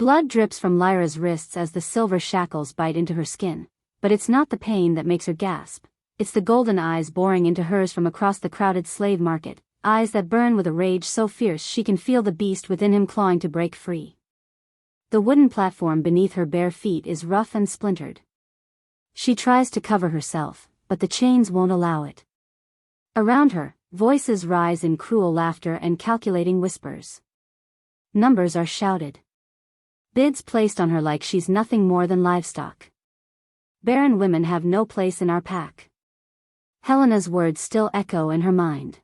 Blood drips from Lyra's wrists as the silver shackles bite into her skin, but it's not the pain that makes her gasp. It's the golden eyes boring into hers from across the crowded slave market, eyes that burn with a rage so fierce she can feel the beast within him clawing to break free. The wooden platform beneath her bare feet is rough and splintered. She tries to cover herself, but the chains won't allow it. Around her, voices rise in cruel laughter and calculating whispers. Numbers are shouted. Bids placed on her like she's nothing more than livestock. Barren women have no place in our pack. Helena's words still echo in her mind.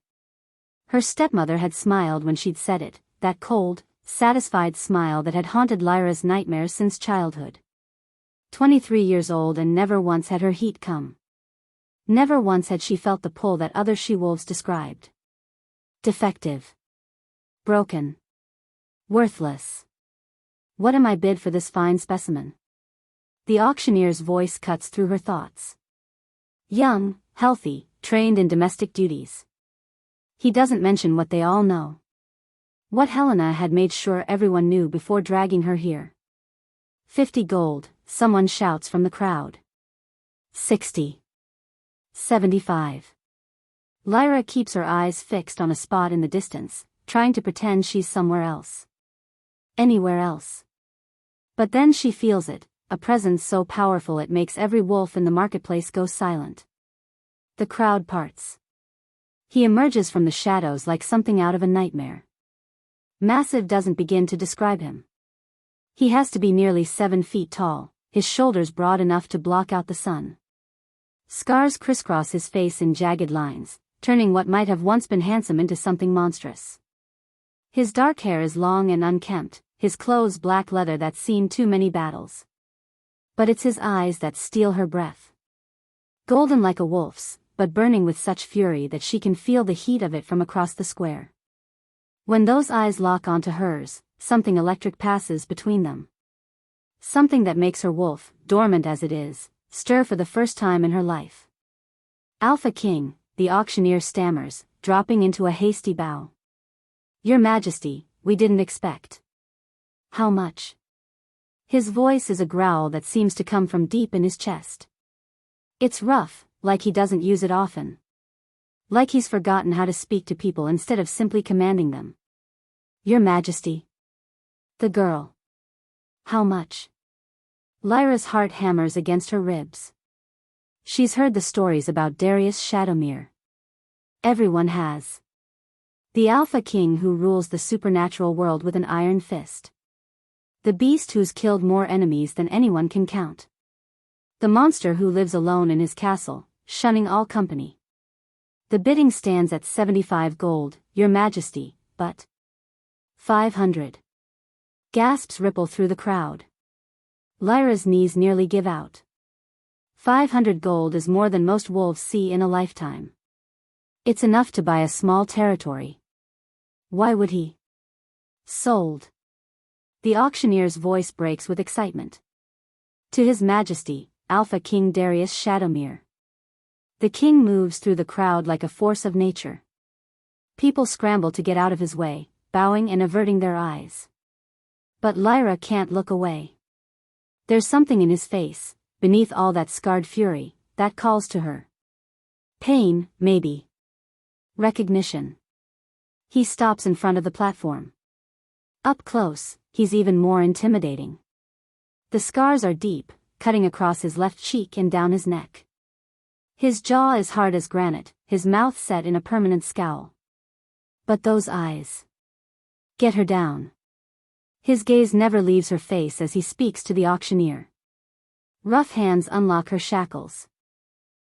Her stepmother had smiled when she'd said it, that cold, satisfied smile that had haunted Lyra's nightmares since childhood. 23 years old and never once had her heat come. Never once had she felt the pull that other she-wolves described. Defective. Broken. Worthless. What am I bid for this fine specimen? The auctioneer's voice cuts through her thoughts. Young, healthy, trained in domestic duties. He doesn't mention what they all know. What Helena had made sure everyone knew before dragging her here. 50 gold, someone shouts from the crowd. 60. 75. Lyra keeps her eyes fixed on a spot in the distance, trying to pretend she's somewhere else. Anywhere else. But then she feels it, a presence so powerful it makes every wolf in the marketplace go silent. The crowd parts. He emerges from the shadows like something out of a nightmare. Massive doesn't begin to describe him. He has to be nearly 7 feet tall, his shoulders broad enough to block out the sun. Scars crisscross his face in jagged lines, turning what might have once been handsome into something monstrous. His dark hair is long and unkempt, his clothes black leather that's seen too many battles. But it's his eyes that steal her breath. Golden like a wolf's, but burning with such fury that she can feel the heat of it from across the square. When those eyes lock onto hers, something electric passes between them. Something that makes her wolf, dormant as it is, stir for the first time in her life. Alpha King, the auctioneer stammers, dropping into a hasty bow. Your Majesty, we didn't expect. How much? His voice is a growl that seems to come from deep in his chest. It's rough, like he doesn't use it often. Like he's forgotten how to speak to people instead of simply commanding them. Your Majesty. The girl. How much? Lyra's heart hammers against her ribs. She's heard the stories about Darius Shadowmere. Everyone has. The Alpha King who rules the supernatural world with an iron fist. The beast who's killed more enemies than anyone can count. The monster who lives alone in his castle, shunning all company. The bidding stands at 75 gold, Your Majesty, but 500. Gasps ripple through the crowd. Lyra's knees nearly give out. 500 gold is more than most wolves see in a lifetime. It's enough to buy a small territory. Why would he? Sold. The auctioneer's voice breaks with excitement. To His Majesty, Alpha King Darius Shadowmere. The king moves through the crowd like a force of nature. People scramble to get out of his way, bowing and averting their eyes. But Lyra can't look away. There's something in his face, beneath all that scarred fury, that calls to her. Pain, maybe. Recognition. He stops in front of the platform. Up close, he's even more intimidating. The scars are deep, cutting across his left cheek and down his neck. His jaw is hard as granite, his mouth set in a permanent scowl. But those eyes. Get her down. His gaze never leaves her face as he speaks to the auctioneer. Rough hands unlock her shackles.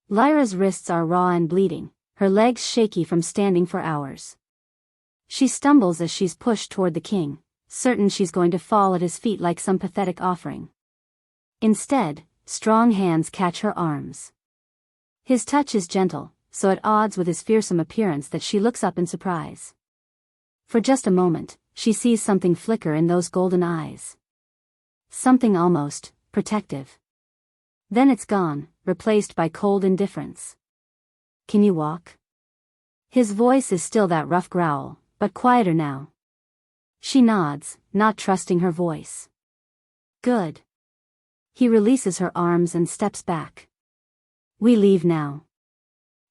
Lyra's wrists are raw and bleeding, her legs shaky from standing for hours. She stumbles as she's pushed toward the king, certain she's going to fall at his feet like some pathetic offering. Instead, strong hands catch her arms. His touch is gentle, so at odds with his fearsome appearance that she looks up in surprise. For just a moment, she sees something flicker in those golden eyes. Something almost protective. Then it's gone, replaced by cold indifference. Can you walk? His voice is still that rough growl, but quieter now. She nods, not trusting her voice. Good. He releases her arms and steps back. We leave now.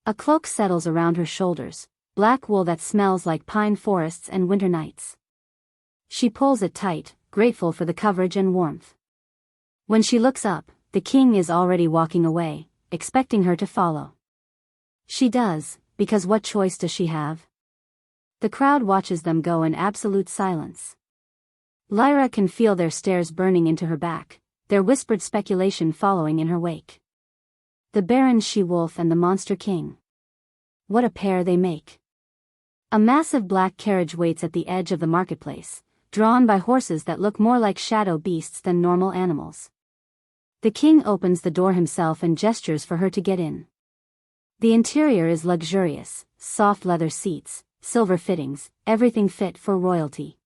A cloak settles around her shoulders, black wool that smells like pine forests and winter nights. She pulls it tight, grateful for the coverage and warmth. When she looks up, the king is already walking away, expecting her to follow. She does, because what choice does she have? The crowd watches them go in absolute silence. Lyra can feel their stares burning into her back, their whispered speculation following in her wake. The Baron She-Wolf and the Monster King. What a pair they make. A massive black carriage waits at the edge of the marketplace, drawn by horses that look more like shadow beasts than normal animals. The king opens the door himself and gestures for her to get in. The interior is luxurious, soft leather seats, silver fittings, everything fit for royalty.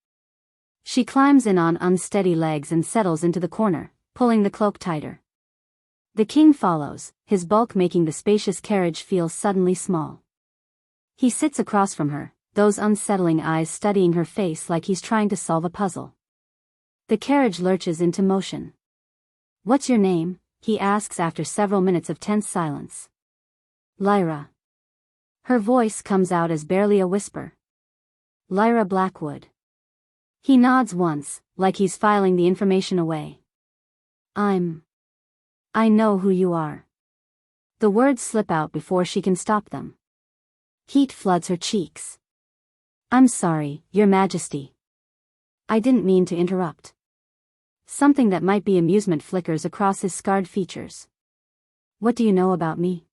She climbs in on unsteady legs and settles into the corner, pulling the cloak tighter. The king follows, his bulk making the spacious carriage feel suddenly small. He sits across from her, those unsettling eyes studying her face like he's trying to solve a puzzle. The carriage lurches into motion. What's your name? He asks after several minutes of tense silence. Lyra. Her voice comes out as barely a whisper. Lyra Blackwood. He nods once, like he's filing the information away. I know who you are. The words slip out before she can stop them. Heat floods her cheeks. I'm sorry, Your Majesty. I didn't mean to interrupt. Something that might be amusement flickers across his scarred features. What do you know about me?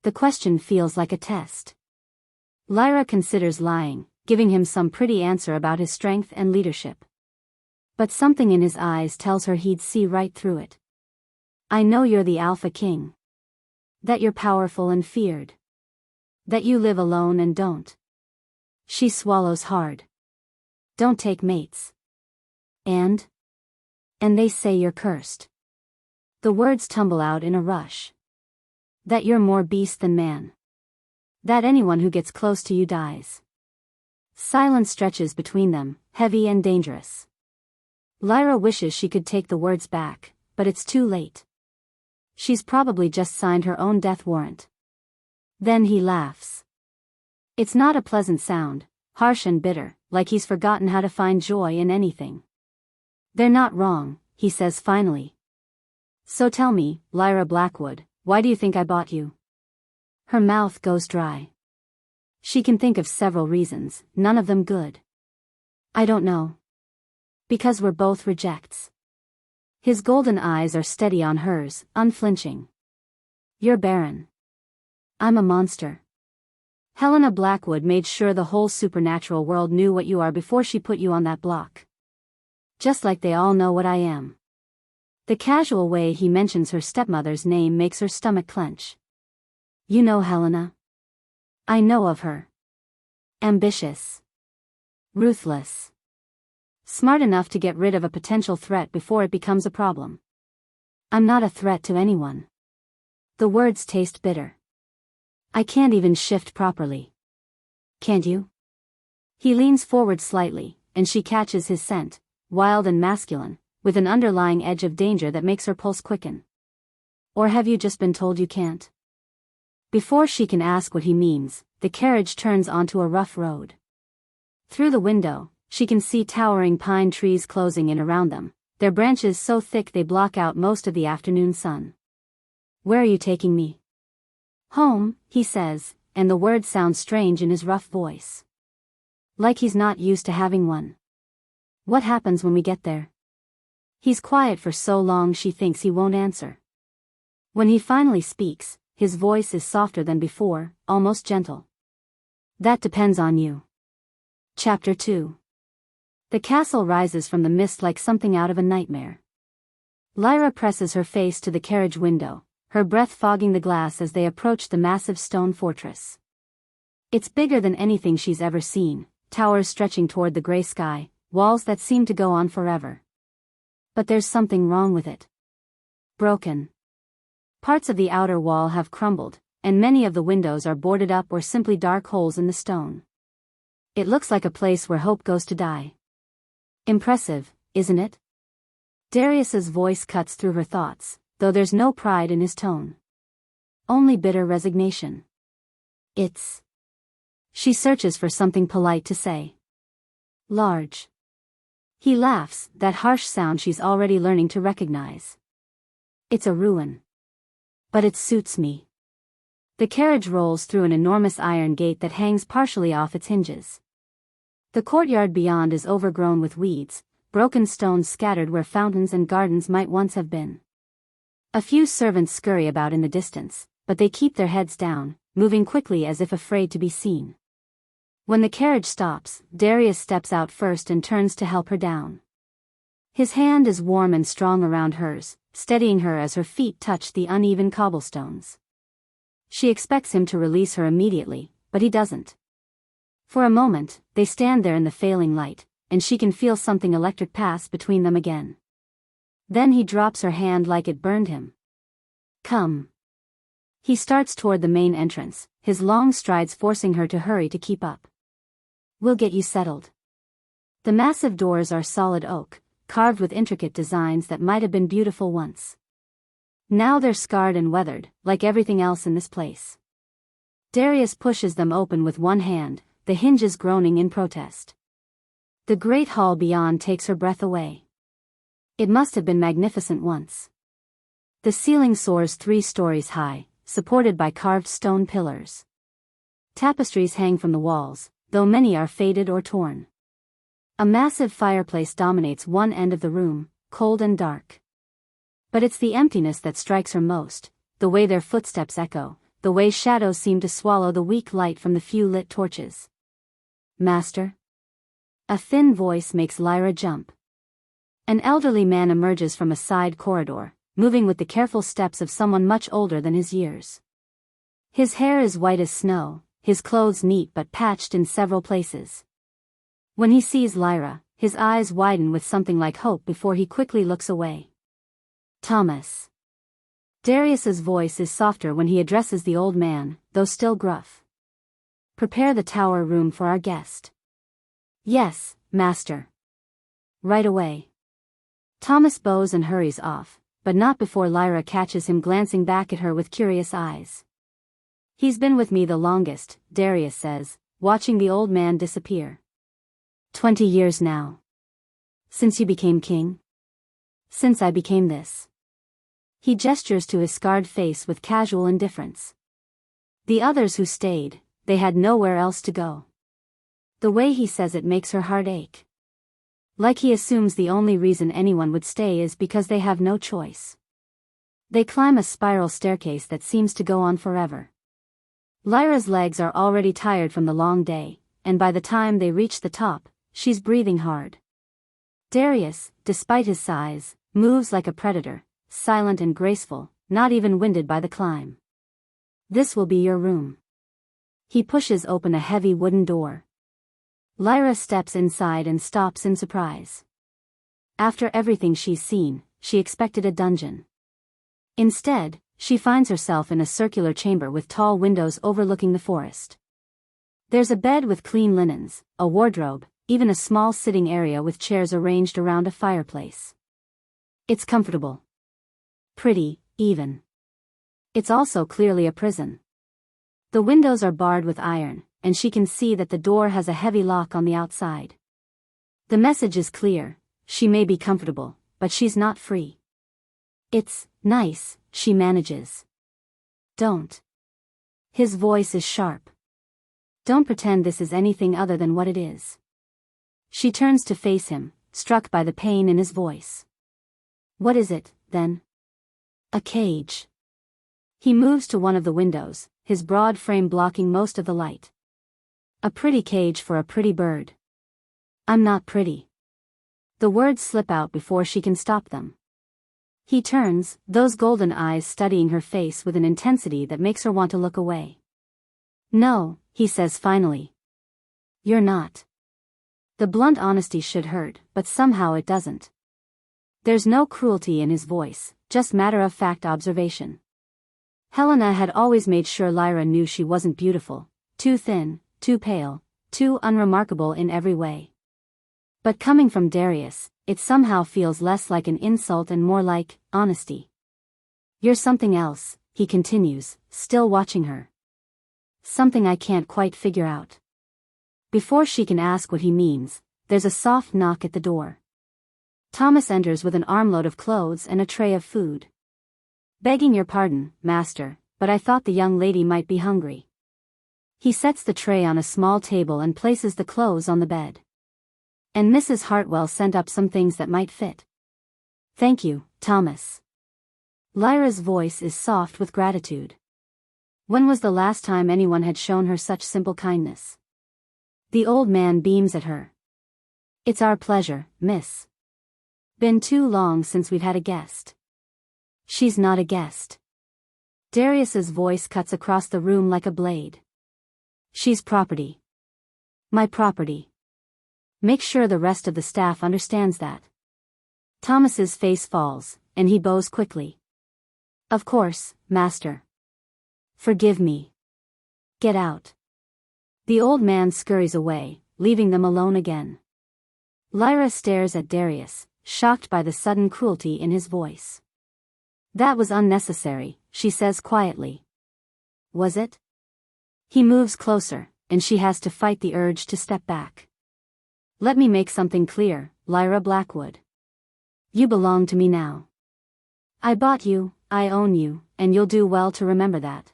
The question feels like a test. Lyra considers lying, giving him some pretty answer about his strength and leadership. But something in his eyes tells her he'd see right through it. I know you're the Alpha King. That you're powerful and feared. That you live alone and don't. She swallows hard. Don't take mates. And they say you're cursed. The words tumble out in a rush. That you're more beast than man. That anyone who gets close to you dies. Silence stretches between them, heavy and dangerous. Lyra wishes she could take the words back, but it's too late. She's probably just signed her own death warrant. Then he laughs. It's not a pleasant sound, harsh and bitter, like he's forgotten how to find joy in anything. They're not wrong, he says finally. So tell me, Lyra Blackwood, why do you think I bought you? Her mouth goes dry. She can think of several reasons, none of them good. I don't know. Because we're both rejects. His golden eyes are steady on hers, unflinching. You're barren. I'm a monster. Helena Blackwood made sure the whole supernatural world knew what you are before she put you on that block. Just like they all know what I am. The casual way he mentions her stepmother's name makes her stomach clench. You know Helena? I know of her. Ambitious. Ruthless. Smart enough to get rid of a potential threat before it becomes a problem. I'm not a threat to anyone. The words taste bitter. I can't even shift properly. Can't you? He leans forward slightly, and she catches his scent, wild and masculine, with an underlying edge of danger that makes her pulse quicken. Or have you just been told you can't? Before she can ask what he means, the carriage turns onto a rough road. Through the window, she can see towering pine trees closing in around them, their branches so thick they block out most of the afternoon sun. Where are you taking me? Home, he says, and the words sound strange in his rough voice. Like he's not used to having one. What happens when we get there? He's quiet for so long she thinks he won't answer. When he finally speaks, his voice is softer than before, almost gentle. That depends on you. Chapter 2. The castle rises from the mist like something out of a nightmare. Lyra presses her face to the carriage window, her breath fogging the glass as they approach the massive stone fortress. It's bigger than anything she's ever seen, towers stretching toward the gray sky, walls that seem to go on forever. But there's something wrong with it. Broken. Parts of the outer wall have crumbled, and many of the windows are boarded up or simply dark holes in the stone. It looks like a place where hope goes to die. Impressive, isn't it? Darius's voice cuts through her thoughts, though there's no pride in his tone. Only bitter resignation. It's... She searches for something polite to say. Large. He laughs, that harsh sound she's already learning to recognize. It's a ruin. But it suits me. The carriage rolls through an enormous iron gate that hangs partially off its hinges. The courtyard beyond is overgrown with weeds, broken stones scattered where fountains and gardens might once have been. A few servants scurry about in the distance, but they keep their heads down, moving quickly as if afraid to be seen. When the carriage stops, Darius steps out first and turns to help her down. His hand is warm and strong around hers, steadying her as her feet touch the uneven cobblestones. She expects him to release her immediately, but he doesn't. For a moment, they stand there in the failing light, and she can feel something electric pass between them again. Then he drops her hand like it burned him. Come. He starts toward the main entrance, his long strides forcing her to hurry to keep up. We'll get you settled. The massive doors are solid oak, carved with intricate designs that might have been beautiful once. Now they're scarred and weathered, like everything else in this place. Darius pushes them open with one hand, the hinges groaning in protest. The great hall beyond takes her breath away. It must have been magnificent once. The ceiling soars 3 stories high, supported by carved stone pillars. Tapestries hang from the walls, though many are faded or torn. A massive fireplace dominates one end of the room, cold and dark. But it's the emptiness that strikes her most, the way their footsteps echo, the way shadows seem to swallow the weak light from the few lit torches. Master? A thin voice makes Lyra jump. An elderly man emerges from a side corridor, moving with the careful steps of someone much older than his years. His hair is white as snow, his clothes neat but patched in several places. When he sees Lyra, his eyes widen with something like hope before he quickly looks away. Thomas. Darius's voice is softer when he addresses the old man, though still gruff. Prepare the tower room for our guest. Yes, master. Right away. Thomas bows and hurries off, but not before Lyra catches him glancing back at her with curious eyes. He's been with me the longest, Darius says, watching the old man disappear. 20 years now. Since you became king? Since I became this. He gestures to his scarred face with casual indifference. The others who stayed, they had nowhere else to go. The way he says it makes her heart ache. Like he assumes the only reason anyone would stay is because they have no choice. They climb a spiral staircase that seems to go on forever. Lyra's legs are already tired from the long day, and by the time they reach the top, she's breathing hard. Darius, despite his size, moves like a predator, silent and graceful, not even winded by the climb. This will be your room. He pushes open a heavy wooden door. Lyra steps inside and stops in surprise. After everything she's seen, she expected a dungeon. Instead, she finds herself in a circular chamber with tall windows overlooking the forest. There's a bed with clean linens, a wardrobe, even a small sitting area with chairs arranged around a fireplace. It's comfortable. Pretty, even. It's also clearly a prison. The windows are barred with iron, and she can see that the door has a heavy lock on the outside. The message is clear: she may be comfortable, but she's not free. It's nice, she manages. Don't. His voice is sharp. Don't pretend this is anything other than what it is. She turns to face him, struck by the pain in his voice. What is it, then? A cage. He moves to one of the windows, his broad frame blocking most of the light. A pretty cage for a pretty bird. I'm not pretty. The words slip out before she can stop them. He turns, those golden eyes studying her face with an intensity that makes her want to look away. No, he says finally. You're not. The blunt honesty should hurt, but somehow it doesn't. There's no cruelty in his voice, just matter-of-fact observation. Helena had always made sure Lyra knew she wasn't beautiful, too thin, too pale, too unremarkable in every way. But coming from Darius, it somehow feels less like an insult and more like honesty. You're something else, he continues, still watching her. Something I can't quite figure out. Before she can ask what he means, there's a soft knock at the door. Thomas enters with an armload of clothes and a tray of food. Begging your pardon, master, but I thought the young lady might be hungry. He sets the tray on a small table and places the clothes on the bed. And Mrs. Hartwell sent up some things that might fit. Thank you, Thomas. Lyra's voice is soft with gratitude. When was the last time anyone had shown her such simple kindness? The old man beams at her. It's our pleasure, miss. Been too long since we've had a guest. She's not a guest. Darius's voice cuts across the room like a blade. She's property. My property. Make sure the rest of the staff understands that. Thomas's face falls, and he bows quickly. Of course, master. Forgive me. Get out. The old man scurries away, leaving them alone again. Lyra stares at Darius, shocked by the sudden cruelty in his voice. That was unnecessary, she says quietly. Was it? He moves closer, and she has to fight the urge to step back. Let me make something clear, Lyra Blackwood. You belong to me now. I bought you, I own you, and you'll do well to remember that.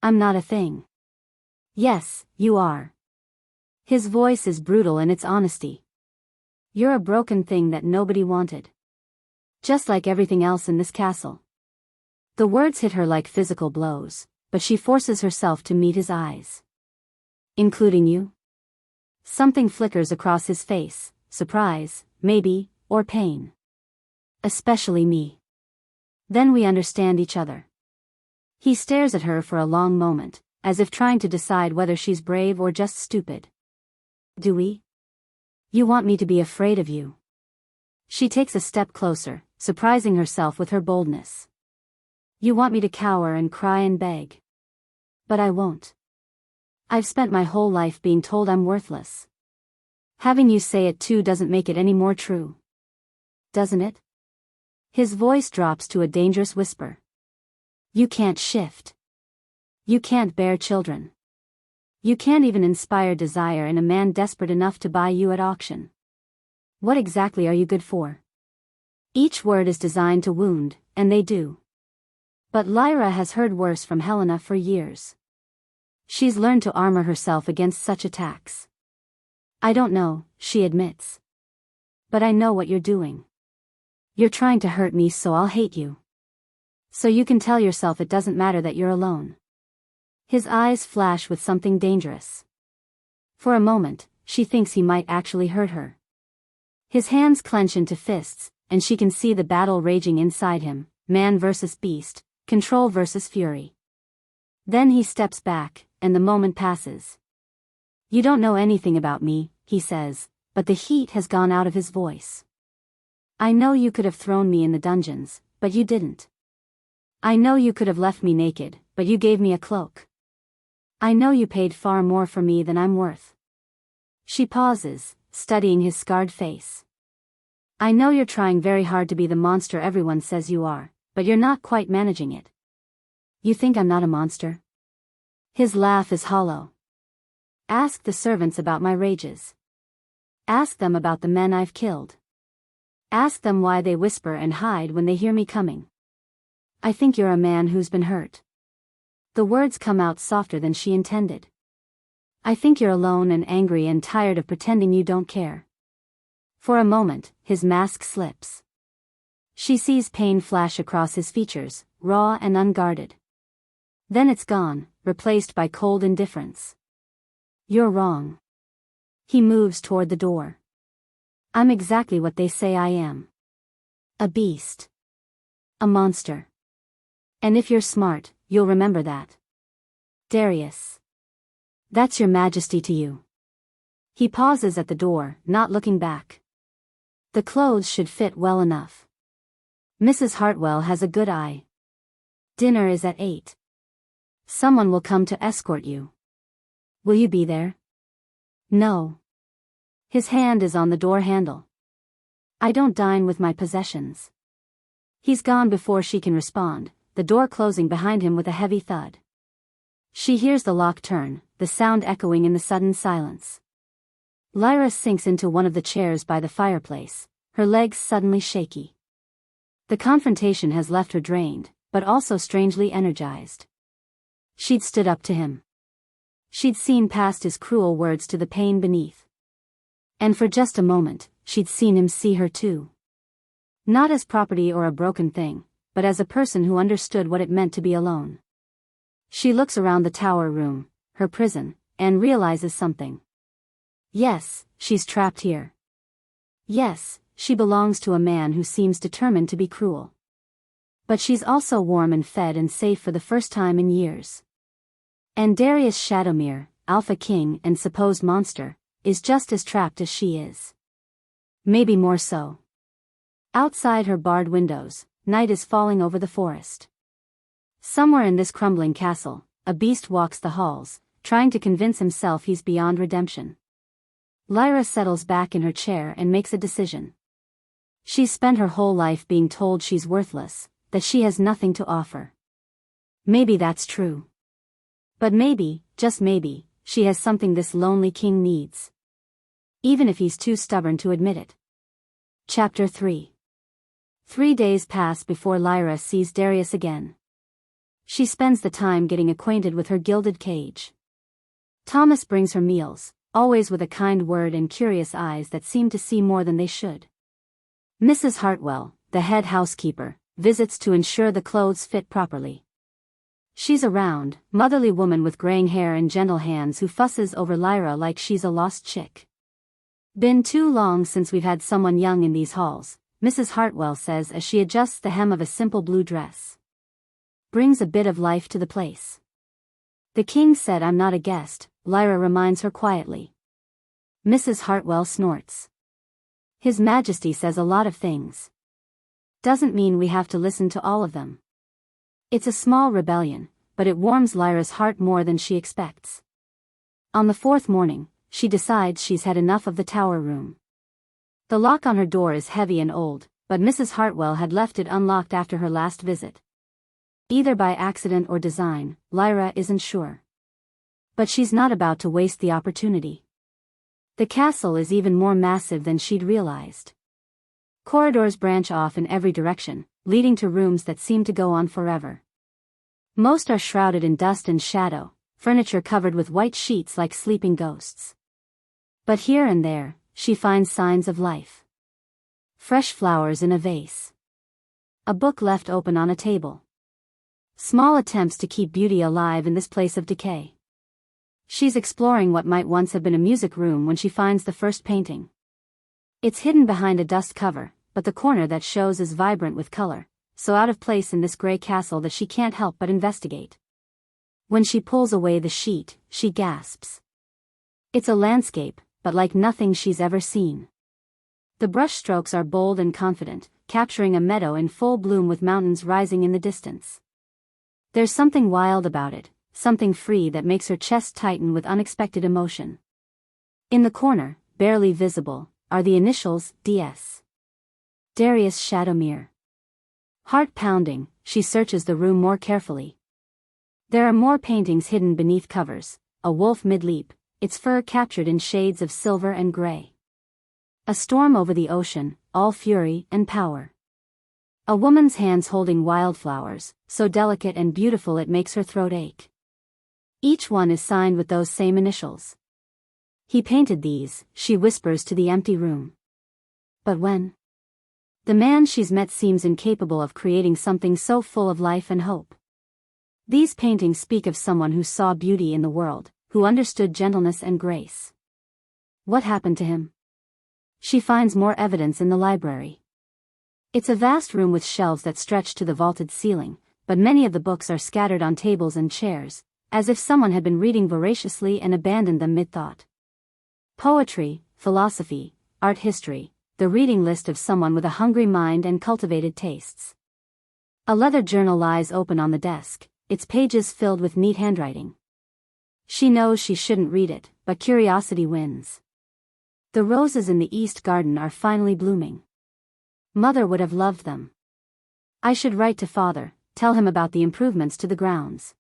I'm not a thing. Yes, you are. His voice is brutal in its honesty. You're a broken thing that nobody wanted. Just like everything else in this castle. The words hit her like physical blows, but she forces herself to meet his eyes. Including you? Something flickers across his face, surprise, maybe, or pain. Especially me. Then we understand each other. He stares at her for a long moment, as if trying to decide whether she's brave or just stupid. Do we? You want me to be afraid of you? She takes a step closer, surprising herself with her boldness. You want me to cower and cry and beg. But I won't. I've spent my whole life being told I'm worthless. Having you say it too doesn't make it any more true. Doesn't it? His voice drops to a dangerous whisper. You can't shift. You can't bear children. You can't even inspire desire in a man desperate enough to buy you at auction. What exactly are you good for? Each word is designed to wound, and they do. But Lyra has heard worse from Helena for years. She's learned to armor herself against such attacks. I don't know, she admits. But I know what you're doing. You're trying to hurt me so I'll hate you. So you can tell yourself it doesn't matter that you're alone. His eyes flash with something dangerous. For a moment, she thinks he might actually hurt her. His hands clench into fists, and she can see the battle raging inside him, man versus beast, control versus fury. Then he steps back, and the moment passes. You don't know anything about me, he says, but the heat has gone out of his voice. I know you could have thrown me in the dungeons, but you didn't. I know you could have left me naked, but you gave me a cloak. I know you paid far more for me than I'm worth. She pauses, studying his scarred face. I know you're trying very hard to be the monster everyone says you are, but you're not quite managing it. You think I'm not a monster? His laugh is hollow. Ask the servants about my rages. Ask them about the men I've killed. Ask them why they whisper and hide when they hear me coming. I think you're a man who's been hurt. The words come out softer than she intended. I think you're alone and angry and tired of pretending you don't care. For a moment, his mask slips. She sees pain flash across his features, raw and unguarded. Then it's gone, replaced by cold indifference. You're wrong. He moves toward the door. I'm exactly what they say I am. A beast. A monster. And if you're smart, you'll remember that. Darius. That's your majesty to you. He pauses at the door, not looking back. The clothes should fit well enough. Mrs. Hartwell has a good eye. Dinner is at 8. Someone will come to escort you. Will you be there? No. His hand is on the door handle. I don't dine with my possessions. He's gone before she can respond, the door closing behind him with a heavy thud. She hears the lock turn, the sound echoing in the sudden silence. Lyra sinks into one of the chairs by the fireplace, her legs suddenly shaky. The confrontation has left her drained, but also strangely energized. She'd stood up to him. She'd seen past his cruel words to the pain beneath. And for just a moment, she'd seen him see her too. Not as property or a broken thing, but as a person who understood what it meant to be alone. She looks around the tower room, her prison, and realizes something. Yes, she's trapped here. Yes, she belongs to a man who seems determined to be cruel. But she's also warm and fed and safe for the first time in years. And Darius Shadowmere, Alpha King and supposed monster, is just as trapped as she is. Maybe more so. Outside her barred windows, night is falling over the forest. Somewhere in this crumbling castle, a beast walks the halls, trying to convince himself he's beyond redemption. Lyra settles back in her chair and makes a decision. She's spent her whole life being told she's worthless, that she has nothing to offer. Maybe that's true. But maybe, just maybe, she has something this lonely king needs. Even if he's too stubborn to admit it. Chapter 3. 3 days pass before Lyra sees Darius again. She spends the time getting acquainted with her gilded cage. Thomas brings her meals, always with a kind word and curious eyes that seem to see more than they should. Mrs. Hartwell, the head housekeeper, visits to ensure the clothes fit properly. She's a round, motherly woman with graying hair and gentle hands who fusses over Lyra like she's a lost chick. Been too long since we've had someone young in these halls, Mrs. Hartwell says as she adjusts the hem of a simple blue dress. Brings a bit of life to the place. The king said I'm not a guest, Lyra reminds her quietly. Mrs. Hartwell snorts. His Majesty says a lot of things. Doesn't mean we have to listen to all of them. It's a small rebellion, but it warms Lyra's heart more than she expects. On the 4th morning, she decides she's had enough of the tower room. The lock on her door is heavy and old, but Mrs. Hartwell had left it unlocked after her last visit. Either by accident or design, Lyra isn't sure. But she's not about to waste the opportunity. The castle is even more massive than she'd realized. Corridors branch off in every direction, leading to rooms that seem to go on forever. Most are shrouded in dust and shadow, furniture covered with white sheets like sleeping ghosts. But here and there, she finds signs of life. Fresh flowers in a vase. A book left open on a table. Small attempts to keep beauty alive in this place of decay. She's exploring what might once have been a music room when she finds the first painting. It's hidden behind a dust cover, but the corner that shows is vibrant with color, so out of place in this gray castle that she can't help but investigate. When she pulls away the sheet, she gasps. It's a landscape, but like nothing she's ever seen. The brushstrokes are bold and confident, capturing a meadow in full bloom with mountains rising in the distance. There's something wild about it, something free that makes her chest tighten with unexpected emotion. In the corner, barely visible, are the initials, DS. Darius Shadowmere. Heart pounding, she searches the room more carefully. There are more paintings hidden beneath covers, a wolf mid-leap, its fur captured in shades of silver and gray. A storm over the ocean, all fury and power. A woman's hands holding wildflowers, so delicate and beautiful it makes her throat ache. Each one is signed with those same initials. He painted these, she whispers to the empty room. But when? The man she's met seems incapable of creating something so full of life and hope. These paintings speak of someone who saw beauty in the world, who understood gentleness and grace. What happened to him? She finds more evidence in the library. It's a vast room with shelves that stretch to the vaulted ceiling, but many of the books are scattered on tables and chairs, as if someone had been reading voraciously and abandoned them mid-thought. Poetry, philosophy, art history, the reading list of someone with a hungry mind and cultivated tastes. A leather journal lies open on the desk, its pages filled with neat handwriting. She knows she shouldn't read it, but curiosity wins. The roses in the east garden are finally blooming. Mother would have loved them. I should write to father, tell him about the improvements to the grounds.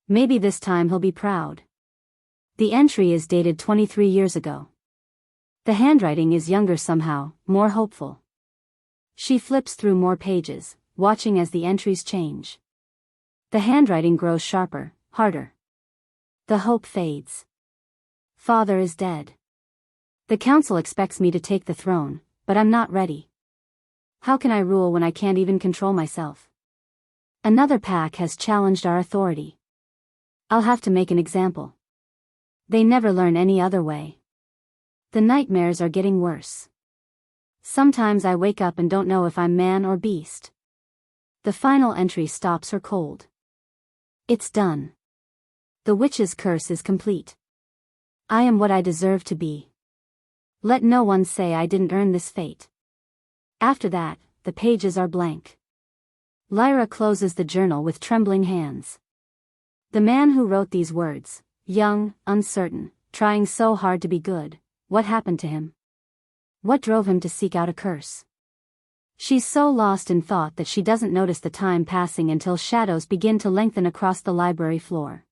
Maybe this time he'll be proud. The entry is dated 23 years ago. The handwriting is younger somehow, more hopeful. She flips through more pages, watching as the entries change. The handwriting grows sharper, harder. The hope fades. Father is dead. The council expects me to take the throne, but I'm not ready. How can I rule when I can't even control myself? Another pack has challenged our authority. I'll have to make an example. They never learn any other way. The nightmares are getting worse. Sometimes I wake up and don't know if I'm man or beast. The final entry stops her cold. It's done. The witch's curse is complete. I am what I deserve to be. Let no one say I didn't earn this fate. After that, the pages are blank. Lyra closes the journal with trembling hands. The man who wrote these words, young, uncertain, trying so hard to be good, what happened to him? What drove him to seek out a curse? She's so lost in thought that she doesn't notice the time passing until shadows begin to lengthen across the library floor.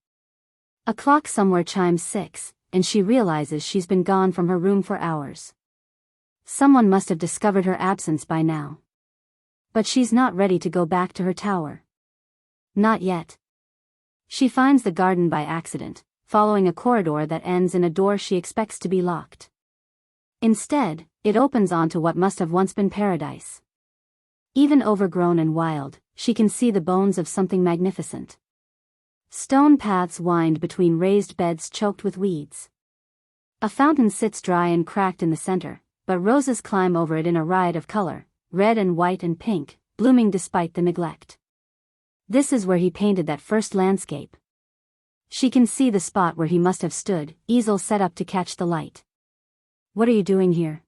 A clock somewhere chimes 6, and she realizes she's been gone from her room for hours. Someone must have discovered her absence by now. But she's not ready to go back to her tower. Not yet. She finds the garden by accident, following a corridor that ends in a door she expects to be locked. Instead, it opens onto what must have once been paradise. Even overgrown and wild, she can see the bones of something magnificent. Stone paths wind between raised beds choked with weeds. A fountain sits dry and cracked in the center, but roses climb over it in a riot of color, red and white and pink, blooming despite the neglect. This is where he painted that first landscape. She can see the spot where he must have stood, easel set up to catch the light. What are you doing here?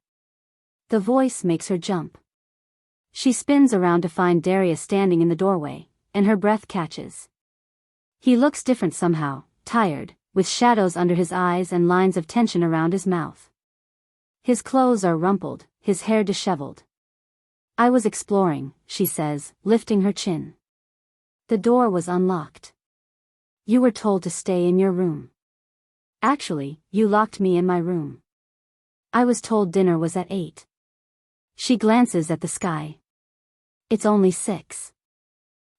The voice makes her jump. She spins around to find Darius standing in the doorway, and her breath catches. He looks different somehow, tired, with shadows under his eyes and lines of tension around his mouth. His clothes are rumpled, his hair disheveled. I was exploring, she says, lifting her chin. The door was unlocked. You were told to stay in your room. Actually, you locked me in my room. I was told dinner was at 8. She glances at the sky. It's only 6.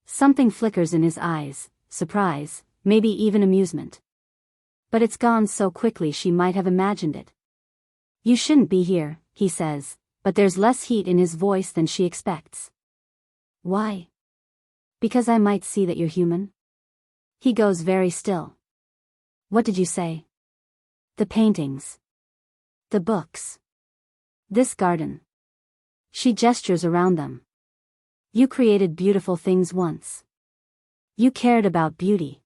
Something flickers in his eyes, surprise, maybe even amusement. But it's gone so quickly she might have imagined it. You shouldn't be here, he says, but there's less heat in his voice than she expects. Why? Because I might see that you're human? He goes very still. What did you say? The paintings. The books. This garden. She gestures around them. You created beautiful things once. You cared about beauty.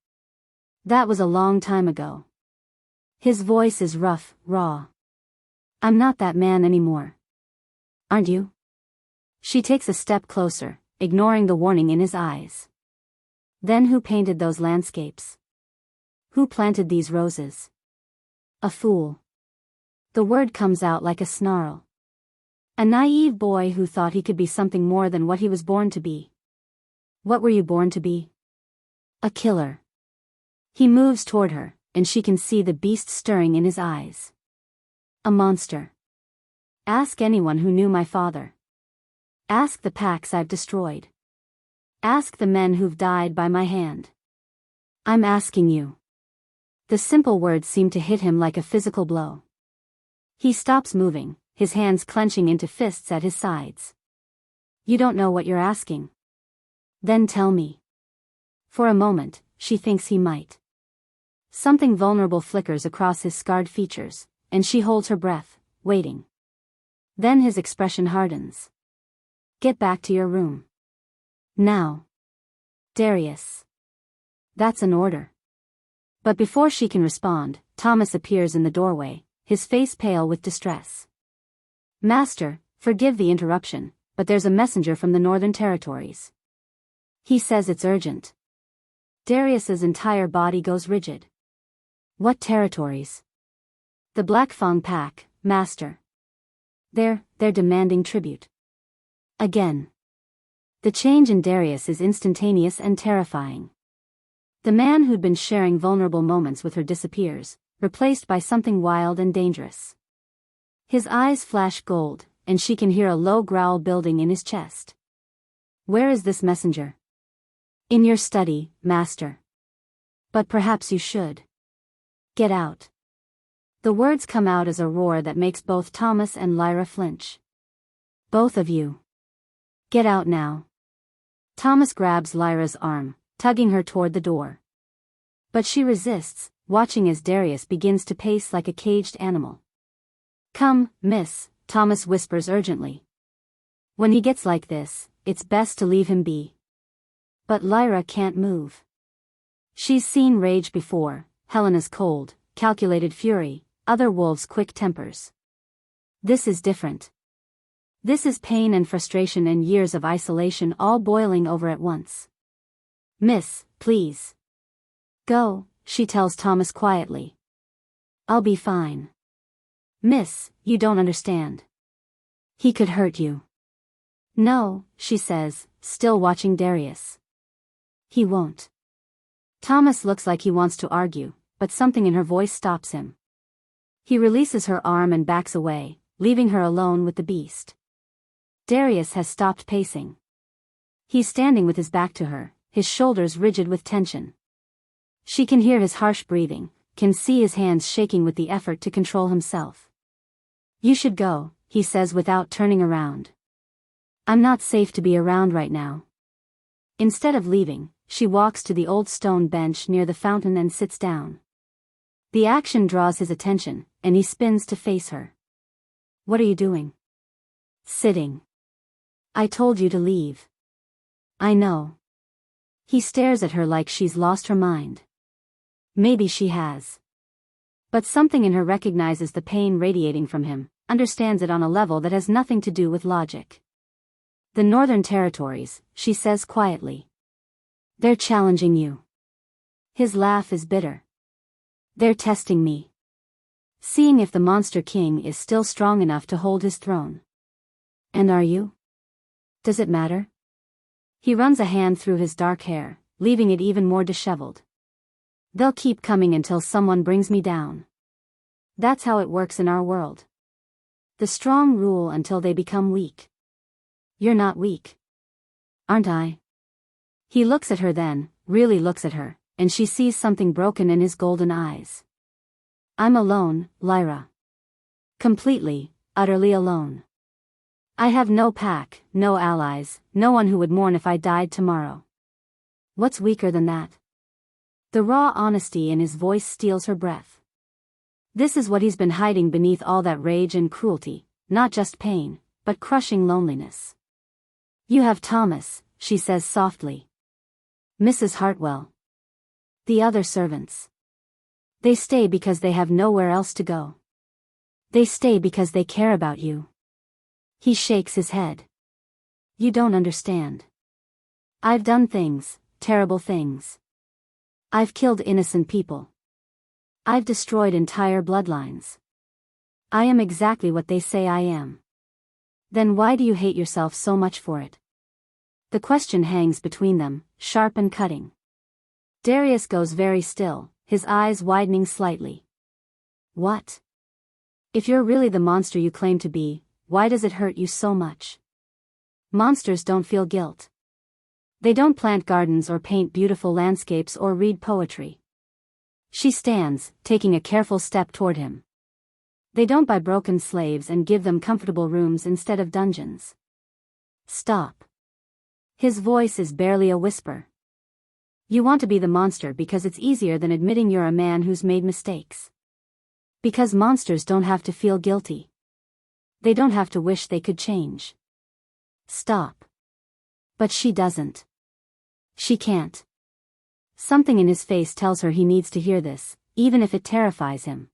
That was a long time ago. His voice is rough, raw. I'm not that man anymore. Aren't you? She takes a step closer, ignoring the warning in his eyes. Then who painted those landscapes? Who planted these roses? A fool. The word comes out like a snarl. A naive boy who thought he could be something more than what he was born to be. What were you born to be? A killer. He moves toward her, and she can see the beast stirring in his eyes. A monster. Ask anyone who knew my father. Ask the packs I've destroyed. Ask the men who've died by my hand. I'm asking you. The simple words seem to hit him like a physical blow. He stops moving, his hands clenching into fists at his sides. You don't know what you're asking. Then tell me. For a moment, she thinks he might. Something vulnerable flickers across his scarred features, and she holds her breath, waiting. Then his expression hardens. Get back to your room. Now. Darius. That's an order. But before she can respond, Thomas appears in the doorway, his face pale with distress. Master, forgive the interruption, but there's a messenger from the Northern Territories. He says it's urgent. Darius's entire body goes rigid. What territories? The Black Fang Pack, Master. They're demanding tribute. Again. The change in Darius is instantaneous and terrifying. The man who'd been sharing vulnerable moments with her disappears, replaced by something wild and dangerous. His eyes flash gold, and she can hear a low growl building in his chest. Where is this messenger? In your study, master. But perhaps you should. Get out. The words come out as a roar that makes both Thomas and Lyra flinch. Both of you. Get out now. Thomas grabs Lyra's arm, tugging her toward the door. But she resists, watching as Darius begins to pace like a caged animal. Come, miss, Thomas whispers urgently. When he gets like this, it's best to leave him be. But Lyra can't move. She's seen rage before, Helena's cold, calculated fury, other wolves' quick tempers. This is different. This is pain and frustration and years of isolation all boiling over at once. Miss, please. Go, she tells Thomas quietly. I'll be fine. Miss, you don't understand. He could hurt you. No, she says, still watching Darius. He won't. Thomas looks like he wants to argue, but something in her voice stops him. He releases her arm and backs away, leaving her alone with the beast. Darius has stopped pacing. He's standing with his back to her, his shoulders rigid with tension. She can hear his harsh breathing, can see his hands shaking with the effort to control himself. You should go, he says without turning around. I'm not safe to be around right now. Instead of leaving, she walks to the old stone bench near the fountain and sits down. The action draws his attention, and he spins to face her. What are you doing? Sitting. I told you to leave. I know. He stares at her like she's lost her mind. Maybe she has. But something in her recognizes the pain radiating from him, understands it on a level that has nothing to do with logic. The Northern Territories, she says quietly. They're challenging you. His laugh is bitter. They're testing me. Seeing if the Monster King is still strong enough to hold his throne. And are you? Does it matter? He runs a hand through his dark hair, leaving it even more disheveled. They'll keep coming until someone brings me down. That's how it works in our world. The strong rule until they become weak. You're not weak. Aren't I? He looks at her then, really looks at her, and she sees something broken in his golden eyes. I'm alone, Lyra. Completely, utterly alone. I have no pack, no allies, no one who would mourn if I died tomorrow. What's weaker than that? The raw honesty in his voice steals her breath. This is what he's been hiding beneath all that rage and cruelty, not just pain, but crushing loneliness. You have Thomas, she says softly. Mrs. Hartwell. The other servants. They stay because they have nowhere else to go. They stay because they care about you. He shakes his head. You don't understand. I've done things, terrible things. I've killed innocent people. I've destroyed entire bloodlines. I am exactly what they say I am. Then why do you hate yourself so much for it? The question hangs between them, sharp and cutting. Darius goes very still, his eyes widening slightly. What? If you're really the monster you claim to be, why does it hurt you so much? Monsters don't feel guilt. They don't plant gardens or paint beautiful landscapes or read poetry. She stands, taking a careful step toward him. They don't buy broken slaves and give them comfortable rooms instead of dungeons. Stop. His voice is barely a whisper. You want to be the monster because it's easier than admitting you're a man who's made mistakes. Because monsters don't have to feel guilty. They don't have to wish they could change. Stop. But she doesn't. She can't. Something in his face tells her he needs to hear this, even if it terrifies him.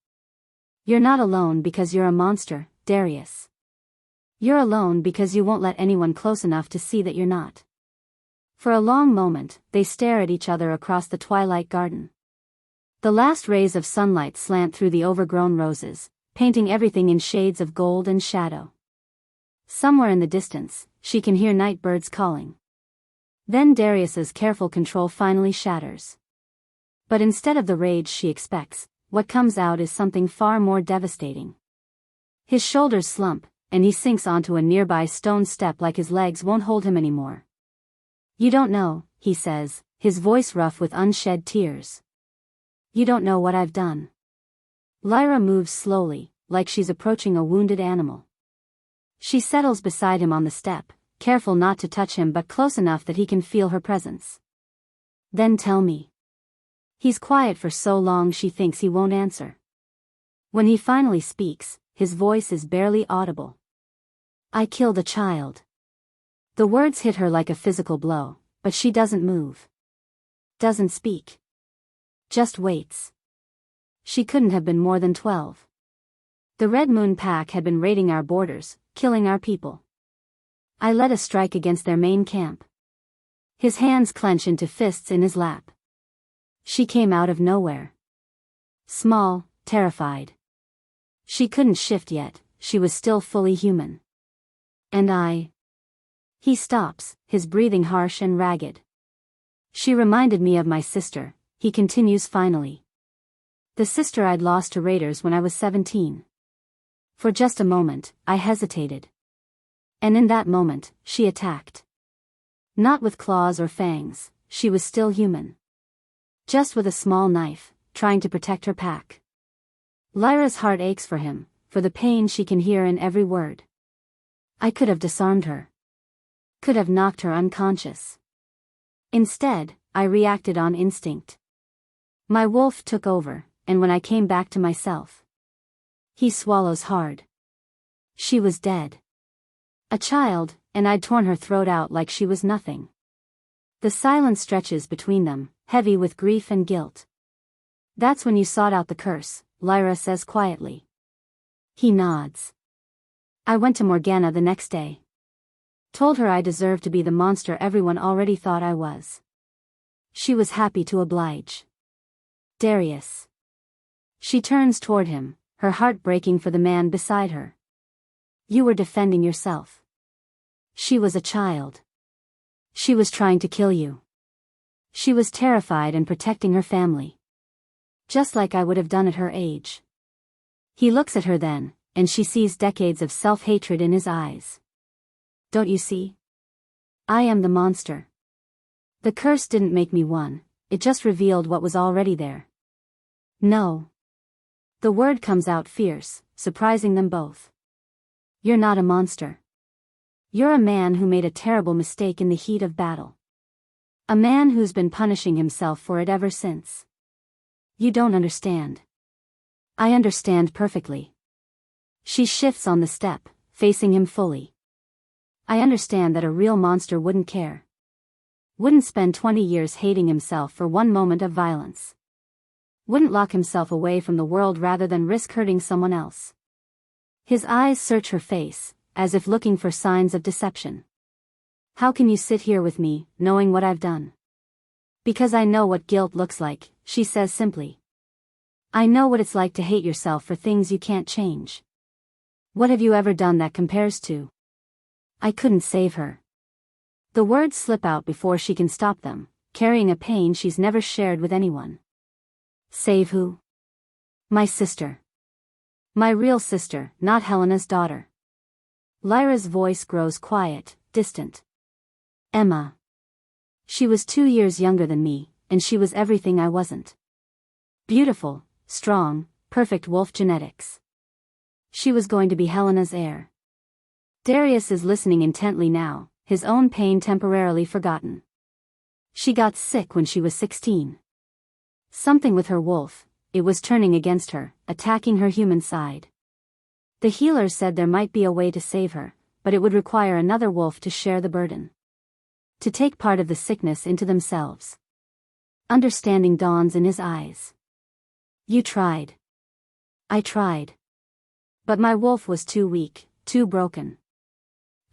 You're not alone because you're a monster, Darius. You're alone because you won't let anyone close enough to see that you're not. For a long moment, they stare at each other across the twilight garden. The last rays of sunlight slant through the overgrown roses, painting everything in shades of gold and shadow. Somewhere in the distance, she can hear night birds calling. Then Darius's careful control finally shatters. But instead of the rage she expects, what comes out is something far more devastating. His shoulders slump, and he sinks onto a nearby stone step like his legs won't hold him anymore. "You don't know," he says, his voice rough with unshed tears. "You don't know what I've done." Lyra moves slowly, like she's approaching a wounded animal. She settles beside him on the step, careful not to touch him but close enough that he can feel her presence. "Then tell me." He's quiet for so long she thinks he won't answer. When he finally speaks, his voice is barely audible. "I killed a child." The words hit her like a physical blow, but she doesn't move. Doesn't speak. Just waits. She couldn't have been more than 12. The Red Moon Pack had been raiding our borders, killing our people. I led a strike against their main camp. His hands clench into fists in his lap. She came out of nowhere. Small, terrified. She couldn't shift yet, she was still fully human. And I... He stops, his breathing harsh and ragged. "She reminded me of my sister," he continues finally. "The sister I'd lost to raiders when I was 17. For just a moment, I hesitated. And in that moment, she attacked. Not with claws or fangs, she was still human. Just with a small knife, trying to protect her pack." Lyra's heart aches for him, for the pain she can hear in every word. "I could have disarmed her. Could have knocked her unconscious. Instead, I reacted on instinct. My wolf took over, and when I came back to myself..." He swallows hard. "She was dead. A child, and I'd torn her throat out like she was nothing." The silence stretches between them, heavy with grief and guilt. "That's when you sought out the curse," Lyra says quietly. He nods. "I went to Morgana the next day. Told her I deserved to be the monster everyone already thought I was. She was happy to oblige." "Darius." She turns toward him, her heart breaking for the man beside her. "You were defending yourself. She was a child. She was trying to kill you. She was terrified and protecting her family. Just like I would have done at her age." He looks at her then, and she sees decades of self-hatred in his eyes. "Don't you see? I am the monster. The curse didn't make me one, it just revealed what was already there." "No." The word comes out fierce, surprising them both. "You're not a monster. You're a man who made a terrible mistake in the heat of battle. A man who's been punishing himself for it ever since. You don't understand." "I understand perfectly." She shifts on the step, facing him fully. "I understand that a real monster wouldn't care. Wouldn't spend 20 years hating himself for one moment of violence. Wouldn't lock himself away from the world rather than risk hurting someone else." His eyes search her face, as if looking for signs of deception. "How can you sit here with me, knowing what I've done?" "Because I know what guilt looks like," she says simply. "I know what it's like to hate yourself for things you can't change. What have you ever done that compares to?" "I couldn't save her." The words slip out before she can stop them, carrying a pain she's never shared with anyone. "Save who?" "My sister. My real sister, not Helena's daughter." Lyra's voice grows quiet, distant. "Emma. She was 2 years younger than me, and she was everything I wasn't. Beautiful, strong, perfect wolf genetics. She was going to be Helena's heir." Darius is listening intently now, his own pain temporarily forgotten. "She got sick when she was 16. Something with her wolf, it was turning against her, attacking her human side. The healers said there might be a way to save her, but it would require another wolf to share the burden. To take part of the sickness into themselves." Understanding dawns in his eyes. "You tried." "I tried. But my wolf was too weak, too broken.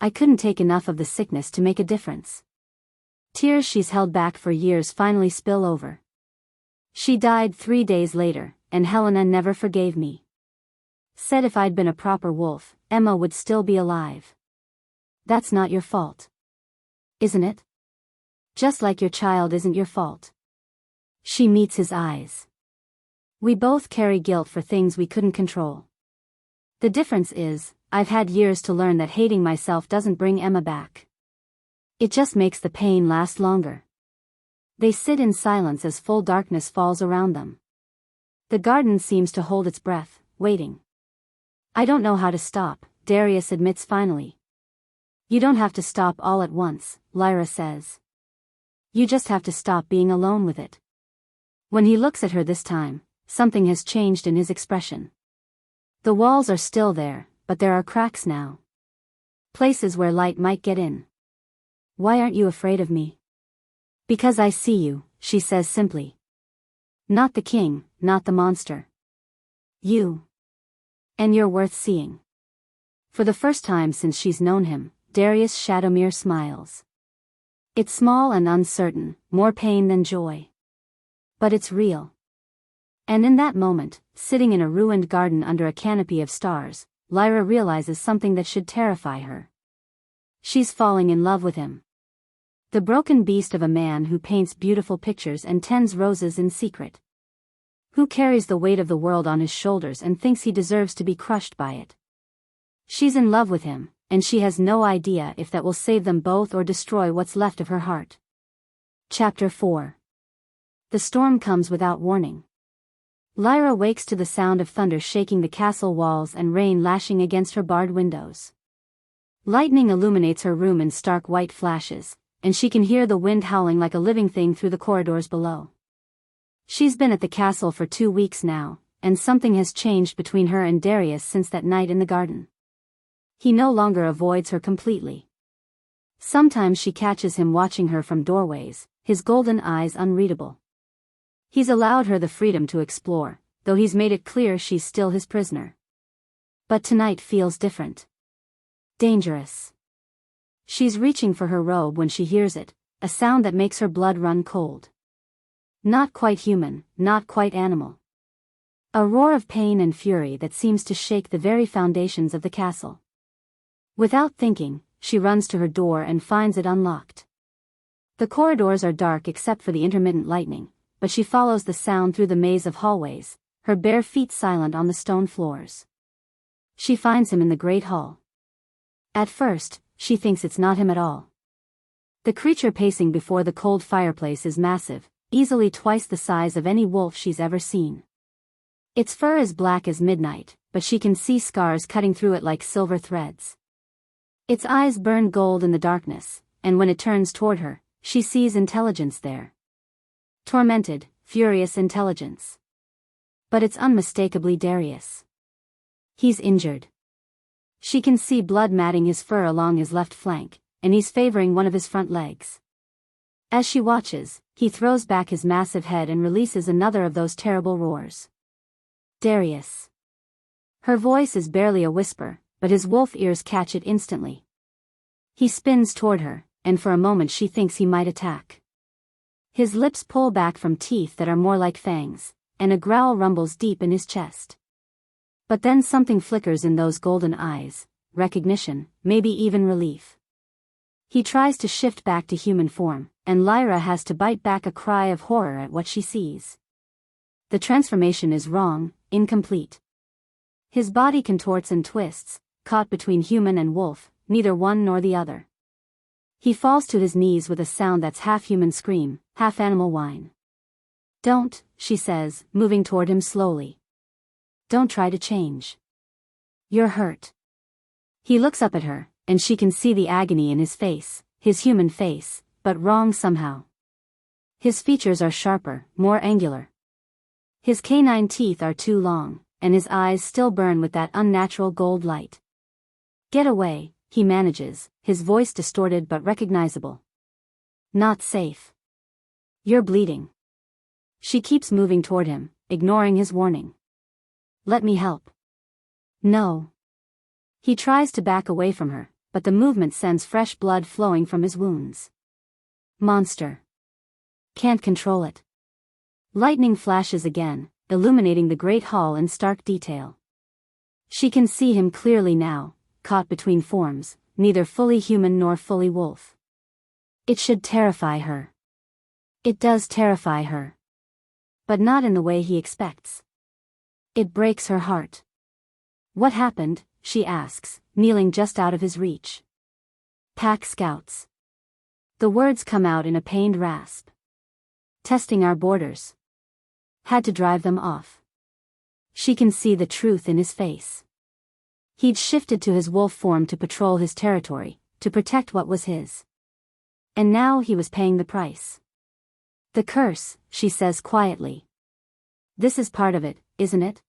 I couldn't take enough of the sickness to make a difference." Tears she's held back for years finally spill over. "She died 3 days later, and Helena never forgave me. Said if I'd been a proper wolf, Emma would still be alive. That's not your fault. Isn't it? Just like your child isn't your fault. She meets his eyes. We both carry guilt for things we couldn't control. The difference is, I've had years to learn that hating myself doesn't bring Emma back. It just makes the pain last longer. They sit in silence as full darkness falls around them. The garden seems to hold its breath, waiting. I don't know how to stop, Darius admits finally. You don't have to stop all at once, Lyra says. You just have to stop being alone with it. When he looks at her this time, something has changed in his expression. The walls are still there, but there are cracks now. Places where light might get in. Why aren't you afraid of me? Because I see you, she says simply. Not the king, not the monster. You. And you're worth seeing. For the first time since she's known him, Darius Shadowmere smiles. It's small and uncertain, more pain than joy. But it's real. And in that moment, sitting in a ruined garden under a canopy of stars, Lyra realizes something that should terrify her. She's falling in love with him. The broken beast of a man who paints beautiful pictures and tends roses in secret. Who carries the weight of the world on his shoulders and thinks he deserves to be crushed by it. She's in love with him, and she has no idea if that will save them both or destroy what's left of her heart. Chapter 4. The storm comes without warning. Lyra wakes to the sound of thunder shaking the castle walls and rain lashing against her barred windows. Lightning illuminates her room in stark white flashes, and she can hear the wind howling like a living thing through the corridors below. She's been at the castle for 2 weeks now, and something has changed between her and Darius since that night in the garden. He no longer avoids her completely. Sometimes she catches him watching her from doorways, his golden eyes unreadable. He's allowed her the freedom to explore, though he's made it clear she's still his prisoner. But tonight feels different. Dangerous. She's reaching for her robe when she hears it, a sound that makes her blood run cold. Not quite human, not quite animal. A roar of pain and fury that seems to shake the very foundations of the castle. Without thinking, she runs to her door and finds it unlocked. The corridors are dark except for the intermittent lightning, but she follows the sound through the maze of hallways, her bare feet silent on the stone floors. She finds him in the great hall. At first, she thinks it's not him at all. The creature pacing before the cold fireplace is massive, easily twice the size of any wolf she's ever seen. Its fur is black as midnight, but she can see scars cutting through it like silver threads. Its eyes burn gold in the darkness, and when it turns toward her, she sees intelligence there. Tormented, furious intelligence. But it's unmistakably Darius. He's injured. She can see blood matting his fur along his left flank, and he's favoring one of his front legs. As she watches, he throws back his massive head and releases another of those terrible roars. Darius. Her voice is barely a whisper, but his wolf ears catch it instantly. He spins toward her, and for a moment she thinks he might attack. His lips pull back from teeth that are more like fangs, and a growl rumbles deep in his chest. But then something flickers in those golden eyes, recognition, maybe even relief. He tries to shift back to human form, and Lyra has to bite back a cry of horror at what she sees. The transformation is wrong, incomplete. His body contorts and twists, caught between human and wolf, neither one nor the other. He falls to his knees with a sound that's half human scream, half animal whine. Don't, she says, moving toward him slowly. Don't try to change. You're hurt. He looks up at her, and she can see the agony in his face, his human face, but wrong somehow. His features are sharper, more angular. His canine teeth are too long, and his eyes still burn with that unnatural gold light. Get away, he manages, his voice distorted but recognizable. Not safe. You're bleeding. She keeps moving toward him, ignoring his warning. Let me help. No. He tries to back away from her, but the movement sends fresh blood flowing from his wounds. Monster. Can't control it. Lightning flashes again, illuminating the great hall in stark detail. She can see him clearly now, caught between forms, neither fully human nor fully wolf. It should terrify her. It does terrify her. But not in the way he expects. It breaks her heart. What happened? She asks, kneeling just out of his reach. Pack scouts. The words come out in a pained rasp. Testing our borders. Had to drive them off. She can see the truth in his face. He'd shifted to his wolf form to patrol his territory, to protect what was his. And now he was paying the price. The curse, she says quietly. This is part of it, isn't it?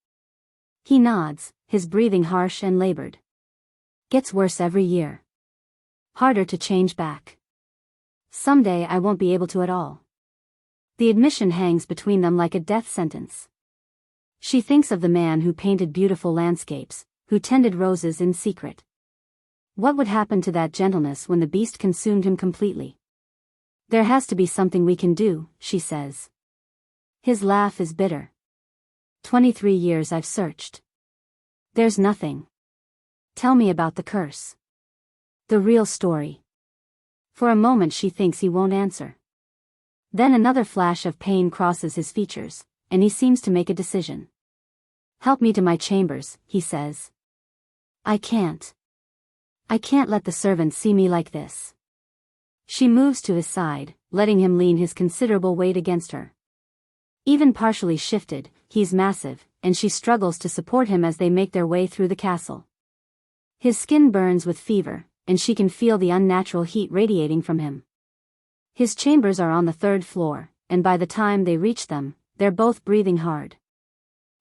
He nods, his breathing harsh and labored. Gets worse every year. Harder to change back. Someday I won't be able to at all. The admission hangs between them like a death sentence. She thinks of the man who painted beautiful landscapes, who tended roses in secret. What would happen to that gentleness when the beast consumed him completely? There has to be something we can do, she says. His laugh is bitter. 23 years I've searched. There's nothing. Tell me about the curse. The real story. For a moment she thinks he won't answer. Then another flash of pain crosses his features, and he seems to make a decision. Help me to my chambers, he says. I can't. I can't let the servants see me like this. She moves to his side, letting him lean his considerable weight against her. Even partially shifted, he's massive, and she struggles to support him as they make their way through the castle. His skin burns with fever, and she can feel the unnatural heat radiating from him. His chambers are on the 3rd floor, and by the time they reach them, they're both breathing hard.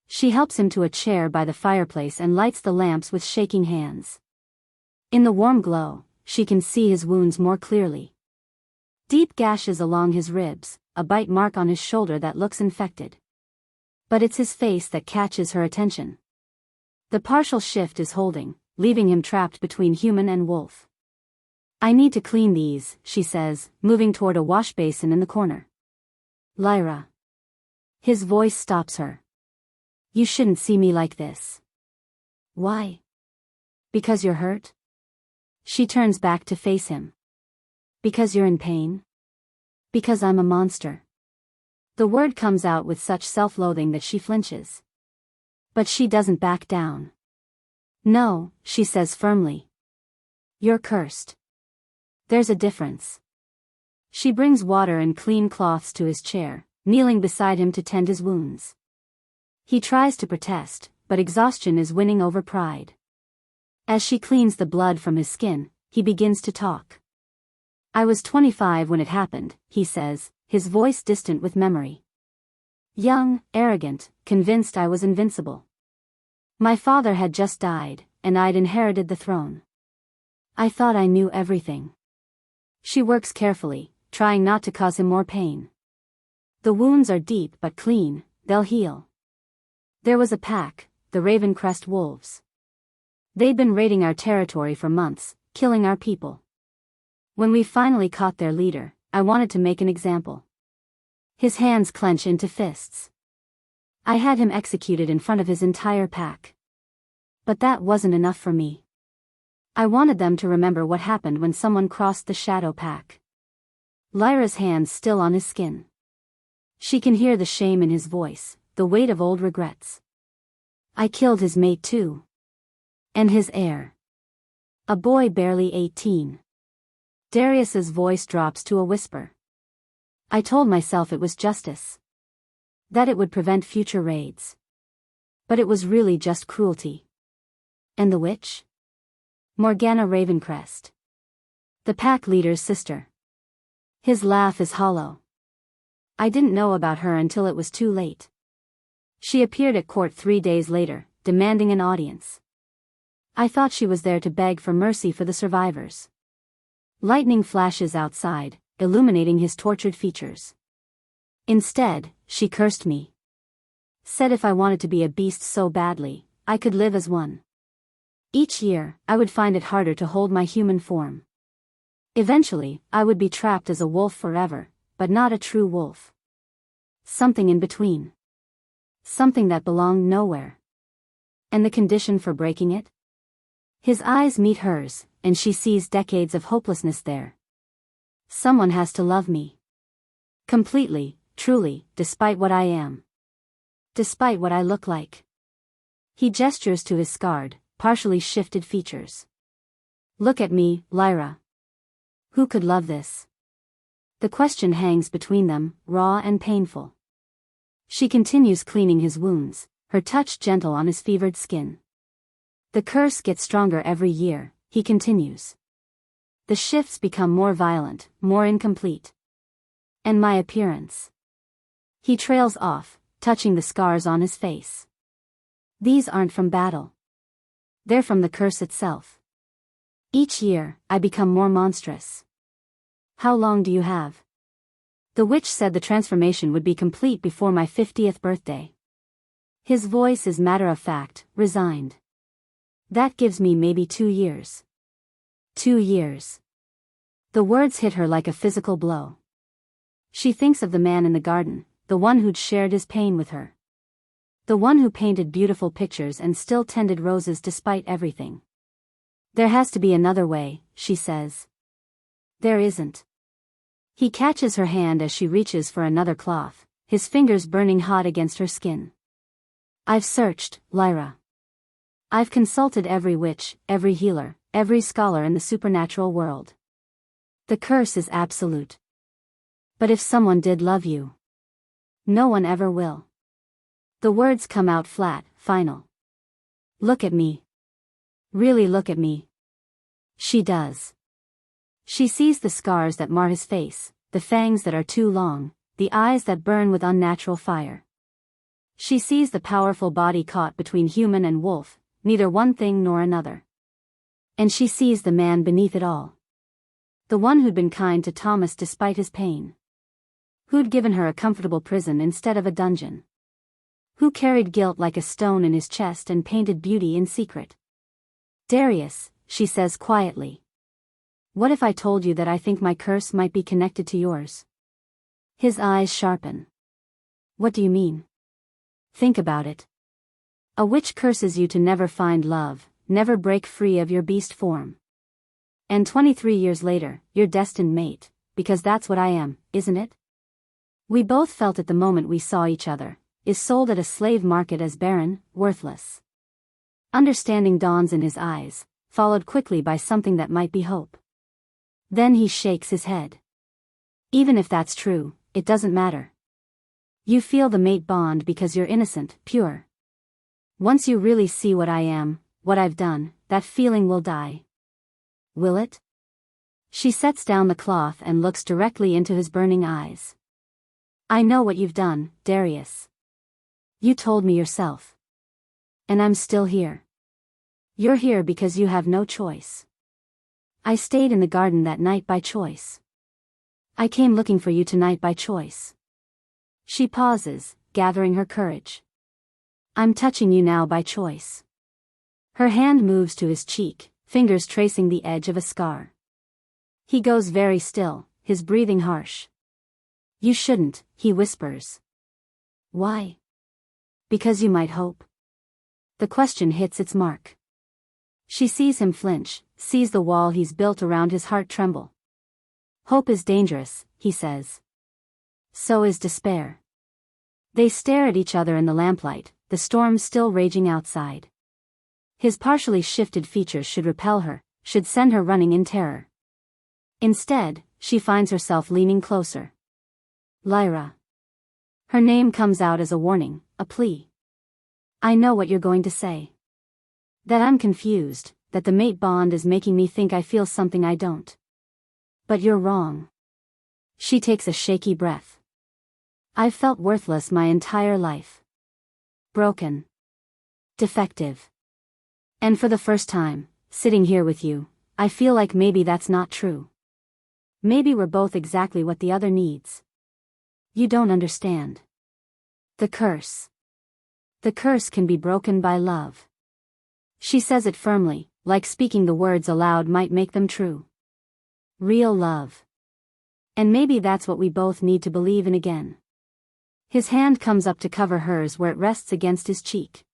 She helps him to a chair by the fireplace and lights the lamps with shaking hands. In the warm glow, she can see his wounds more clearly. Deep gashes along his ribs, a bite mark on his shoulder that looks infected. But it's his face that catches her attention. The partial shift is holding, leaving him trapped between human and wolf. I need to clean these, she says, moving toward a wash basin in the corner. Lyra. His voice stops her. You shouldn't see me like this. Why? Because you're hurt? She turns back to face him. Because you're in pain? Because I'm a monster. The word comes out with such self-loathing that she flinches. But she doesn't back down. No, she says firmly. You're cursed. There's a difference. She brings water and clean cloths to his chair, kneeling beside him to tend his wounds. He tries to protest, but exhaustion is winning over pride. As she cleans the blood from his skin, he begins to talk. I was 25 when it happened, he says, his voice distant with memory. Young, arrogant, convinced I was invincible. My father had just died, and I'd inherited the throne. I thought I knew everything. She works carefully, trying not to cause him more pain. The wounds are deep but clean, they'll heal. There was a pack, the Ravencrest wolves. They'd been raiding our territory for months, killing our people. When we finally caught their leader, I wanted to make an example. His hands clench into fists. I had him executed in front of his entire pack. But that wasn't enough for me. I wanted them to remember what happened when someone crossed the shadow pack. Lyra's hands still on his skin. She can hear the shame in his voice, the weight of old regrets. I killed his mate too. And his heir. A boy barely 18. Darius's voice drops to a whisper. I told myself it was justice. That it would prevent future raids. But it was really just cruelty. And the witch? Morgana Ravencrest. The pack leader's sister. His laugh is hollow. I didn't know about her until it was too late. She appeared at court 3 days later, demanding an audience. I thought she was there to beg for mercy for the survivors. Lightning flashes outside, illuminating his tortured features. Instead, she cursed me. Said if I wanted to be a beast so badly, I could live as one. Each year, I would find it harder to hold my human form. Eventually, I would be trapped as a wolf forever, but not a true wolf. Something in between. Something that belonged nowhere. And the condition for breaking it? His eyes meet hers, and she sees decades of hopelessness there. Someone has to love me. Completely, truly, despite what I am. Despite what I look like. He gestures to his scarred, partially shifted features. Look at me, Lyra. Who could love this? The question hangs between them, raw and painful. She continues cleaning his wounds, her touch gentle on his fevered skin. The curse gets stronger every year, he continues. The shifts become more violent, more incomplete. And my appearance. He trails off, touching the scars on his face. These aren't from battle. They're from the curse itself. Each year, I become more monstrous. How long do you have? The witch said the transformation would be complete before my 50th birthday. His voice is matter-of-fact, resigned. That gives me maybe 2 years. 2 years. The words hit her like a physical blow. She thinks of the man in the garden, the one who'd shared his pain with her. The one who painted beautiful pictures and still tended roses despite everything. There has to be another way, she says. There isn't. He catches her hand as she reaches for another cloth, his fingers burning hot against her skin. I've searched, Lyra. I've consulted every witch, every healer, every scholar in the supernatural world. The curse is absolute. But if someone did love you, no one ever will. The words come out flat, final. Look at me. Really look at me. She does. She sees the scars that mar his face, the fangs that are too long, the eyes that burn with unnatural fire. She sees the powerful body caught between human and wolf, neither one thing nor another. And she sees the man beneath it all. The one who'd been kind to Thomas despite his pain. Who'd given her a comfortable prison instead of a dungeon. Who carried guilt like a stone in his chest and painted beauty in secret. Darius, she says quietly. What if I told you that I think my curse might be connected to yours? His eyes sharpen. What do you mean? Think about it. A witch curses you to never find love, never break free of your beast form. And 23 years later, you're destined mate, because that's what I am, isn't it? We both felt it the moment we saw each other, is sold at a slave market as barren, worthless. Understanding dawns in his eyes, followed quickly by something that might be hope. Then he shakes his head. Even if that's true, it doesn't matter. You feel the mate bond because you're innocent, pure. Once you really see what I am, what I've done, that feeling will die. Will it? She sets down the cloth and looks directly into his burning eyes. I know what you've done, Darius. You told me yourself. And I'm still here. You're here because you have no choice. I stayed in the garden that night by choice. I came looking for you tonight by choice. She pauses, gathering her courage. I'm touching you now by choice. Her hand moves to his cheek, fingers tracing the edge of a scar. He goes very still, his breathing harsh. You shouldn't, he whispers. Why? Because you might hope. The question hits its mark. She sees him flinch, sees the wall he's built around his heart tremble. Hope is dangerous, he says. So is despair. They stare at each other in the lamplight, the storm still raging outside. His partially shifted features should repel her, should send her running in terror. Instead, she finds herself leaning closer. Lyra. Her name comes out as a warning, a plea. I know what you're going to say. That I'm confused, that the mate bond is making me think I feel something I don't. But you're wrong. She takes a shaky breath. I've felt worthless my entire life. Broken. Defective. And for the first time, sitting here with you, I feel like maybe that's not true. Maybe we're both exactly what the other needs. You don't understand. The curse. The curse can be broken by love. She says it firmly, like speaking the words aloud might make them true. Real love. And maybe that's what we both need to believe in again. His hand comes up to cover hers where it rests against his cheek.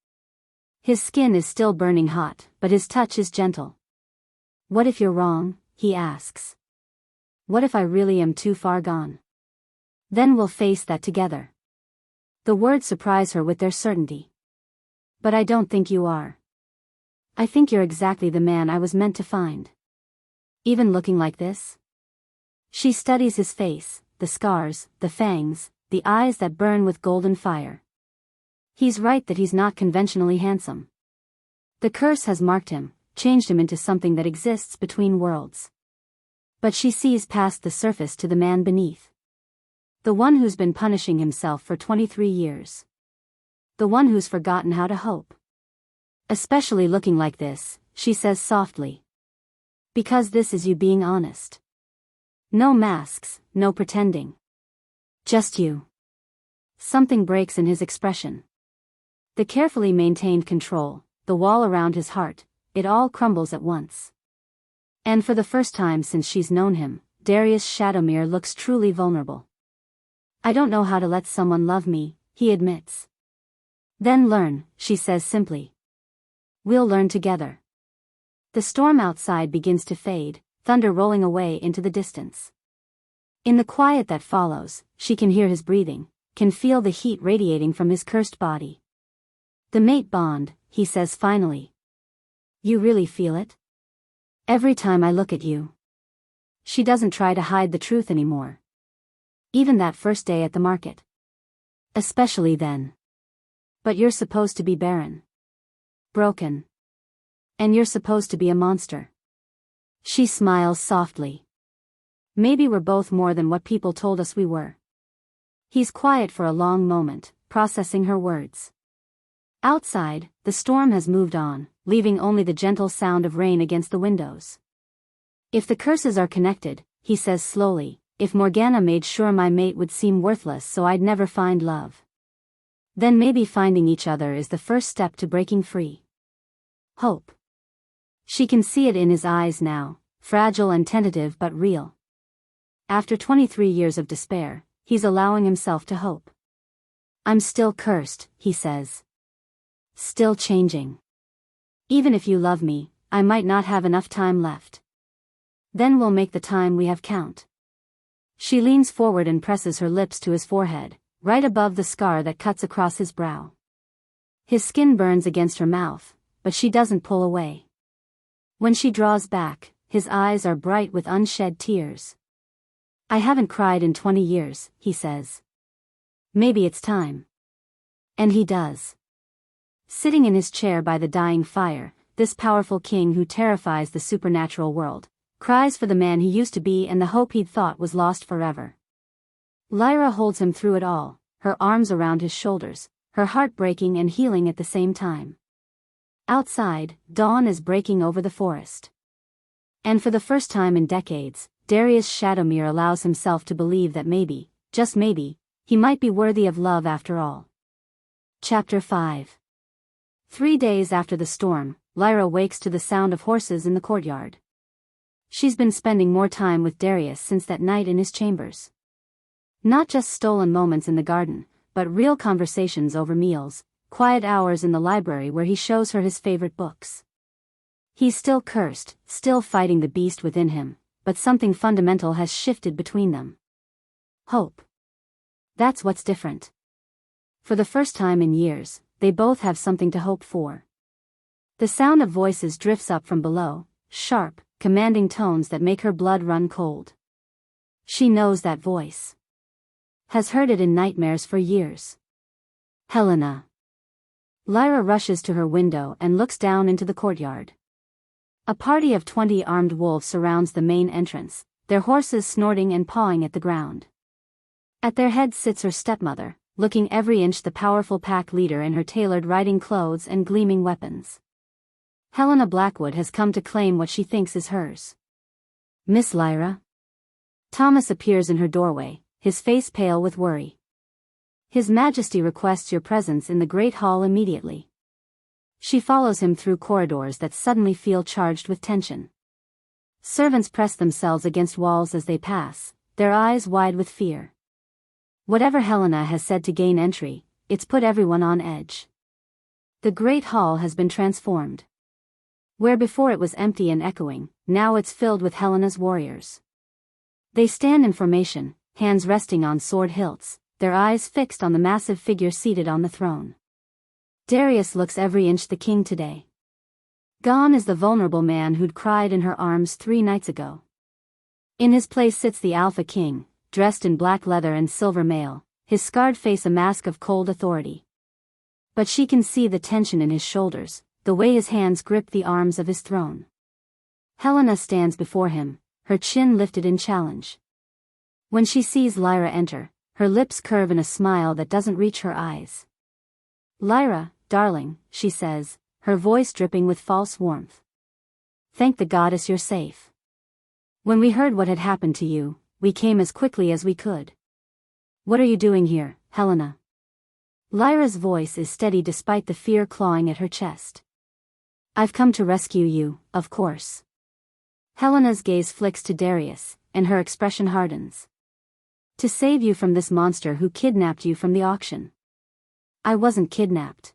His skin is still burning hot, but his touch is gentle. What if you're wrong? He asks. What if I really am too far gone? Then we'll face that together. The words surprise her with their certainty. But I don't think you are. I think you're exactly the man I was meant to find. Even looking like this? She studies his face, the scars, the fangs, the eyes that burn with golden fire. He's right that he's not conventionally handsome. The curse has marked him, changed him into something that exists between worlds. But she sees past the surface to the man beneath. The one who's been punishing himself for 23 years. The one who's forgotten how to hope. Especially looking like this, she says softly. Because this is you being honest. No masks, no pretending. Just you. Something breaks in his expression. The carefully maintained control, the wall around his heart, it all crumbles at once. And for the first time since she's known him, Darius Shadowmere looks truly vulnerable. I don't know how to let someone love me, he admits. Then learn, she says simply. We'll learn together. The storm outside begins to fade, thunder rolling away into the distance. In the quiet that follows, she can hear his breathing, can feel the heat radiating from his cursed body. The mate bond, he says finally. You really feel it? Every time I look at you. She doesn't try to hide the truth anymore. Even that first day at the market. Especially then. But you're supposed to be barren. Broken. And you're supposed to be a monster. She smiles softly. Maybe we're both more than what people told us we were. He's quiet for a long moment, processing her words. Outside, the storm has moved on, leaving only the gentle sound of rain against the windows. If the curses are connected, he says slowly, if Morgana made sure my mate would seem worthless so I'd never find love. Then maybe finding each other is the first step to breaking free. Hope. She can see it in his eyes now, fragile and tentative but real. After 23 years of despair, he's allowing himself to hope. I'm still cursed, he says. Still changing. Even if you love me, I might not have enough time left. Then we'll make the time we have count. She leans forward and presses her lips to his forehead, right above the scar that cuts across his brow. His skin burns against her mouth, but she doesn't pull away. When she draws back, his eyes are bright with unshed tears. I haven't cried in 20 years, he says. Maybe it's time. And he does. Sitting in his chair by the dying fire, this powerful king who terrifies the supernatural world, cries for the man he used to be and the hope he'd thought was lost forever. Lyra holds him through it all, her arms around his shoulders, her heart breaking and healing at the same time. Outside, dawn is breaking over the forest. And for the first time in decades, Darius Shadowmere allows himself to believe that maybe, just maybe, he might be worthy of love after all. Chapter 5. 3 days after the storm, Lyra wakes to the sound of horses in the courtyard. She's been spending more time with Darius since that night in his chambers. Not just stolen moments in the garden, but real conversations over meals, quiet hours in the library where he shows her his favorite books. He's still cursed, still fighting the beast within him, but something fundamental has shifted between them. Hope. That's what's different. For the first time in years, they both have something to hope for. The sound of voices drifts up from below, sharp, commanding tones that make her blood run cold. She knows that voice. Has heard it in nightmares for years. Helena. Lyra rushes to her window and looks down into the courtyard. A party of 20 armed wolves surrounds the main entrance, their horses snorting and pawing at the ground. At their head sits her stepmother, looking every inch the powerful pack leader in her tailored riding clothes and gleaming weapons. Helena Blackwood has come to claim what she thinks is hers. Miss Lyra? Thomas appears in her doorway, his face pale with worry. His Majesty requests your presence in the Great Hall immediately. She follows him through corridors that suddenly feel charged with tension. Servants press themselves against walls as they pass, their eyes wide with fear. Whatever Helena has said to gain entry, it's put everyone on edge. The great hall has been transformed. Where before it was empty and echoing, now it's filled with Helena's warriors. They stand in formation, hands resting on sword hilts, their eyes fixed on the massive figure seated on the throne. Darius looks every inch the king today. Gone is the vulnerable man who'd cried in her arms 3 nights ago. In his place sits the Alpha King, dressed in black leather and silver mail, his scarred face a mask of cold authority. But she can see the tension in his shoulders, the way his hands grip the arms of his throne. Helena stands before him, her chin lifted in challenge. When she sees Lyra enter, her lips curve in a smile that doesn't reach her eyes. "Lyra, darling," she says, her voice dripping with false warmth. "Thank the goddess you're safe. When we heard what had happened to you, we came as quickly as we could." "What are you doing here, Helena?" Lyra's voice is steady despite the fear clawing at her chest. "I've come to rescue you, of course." Helena's gaze flicks to Darius, and her expression hardens. "To save you from this monster who kidnapped you from the auction." "I wasn't kidnapped.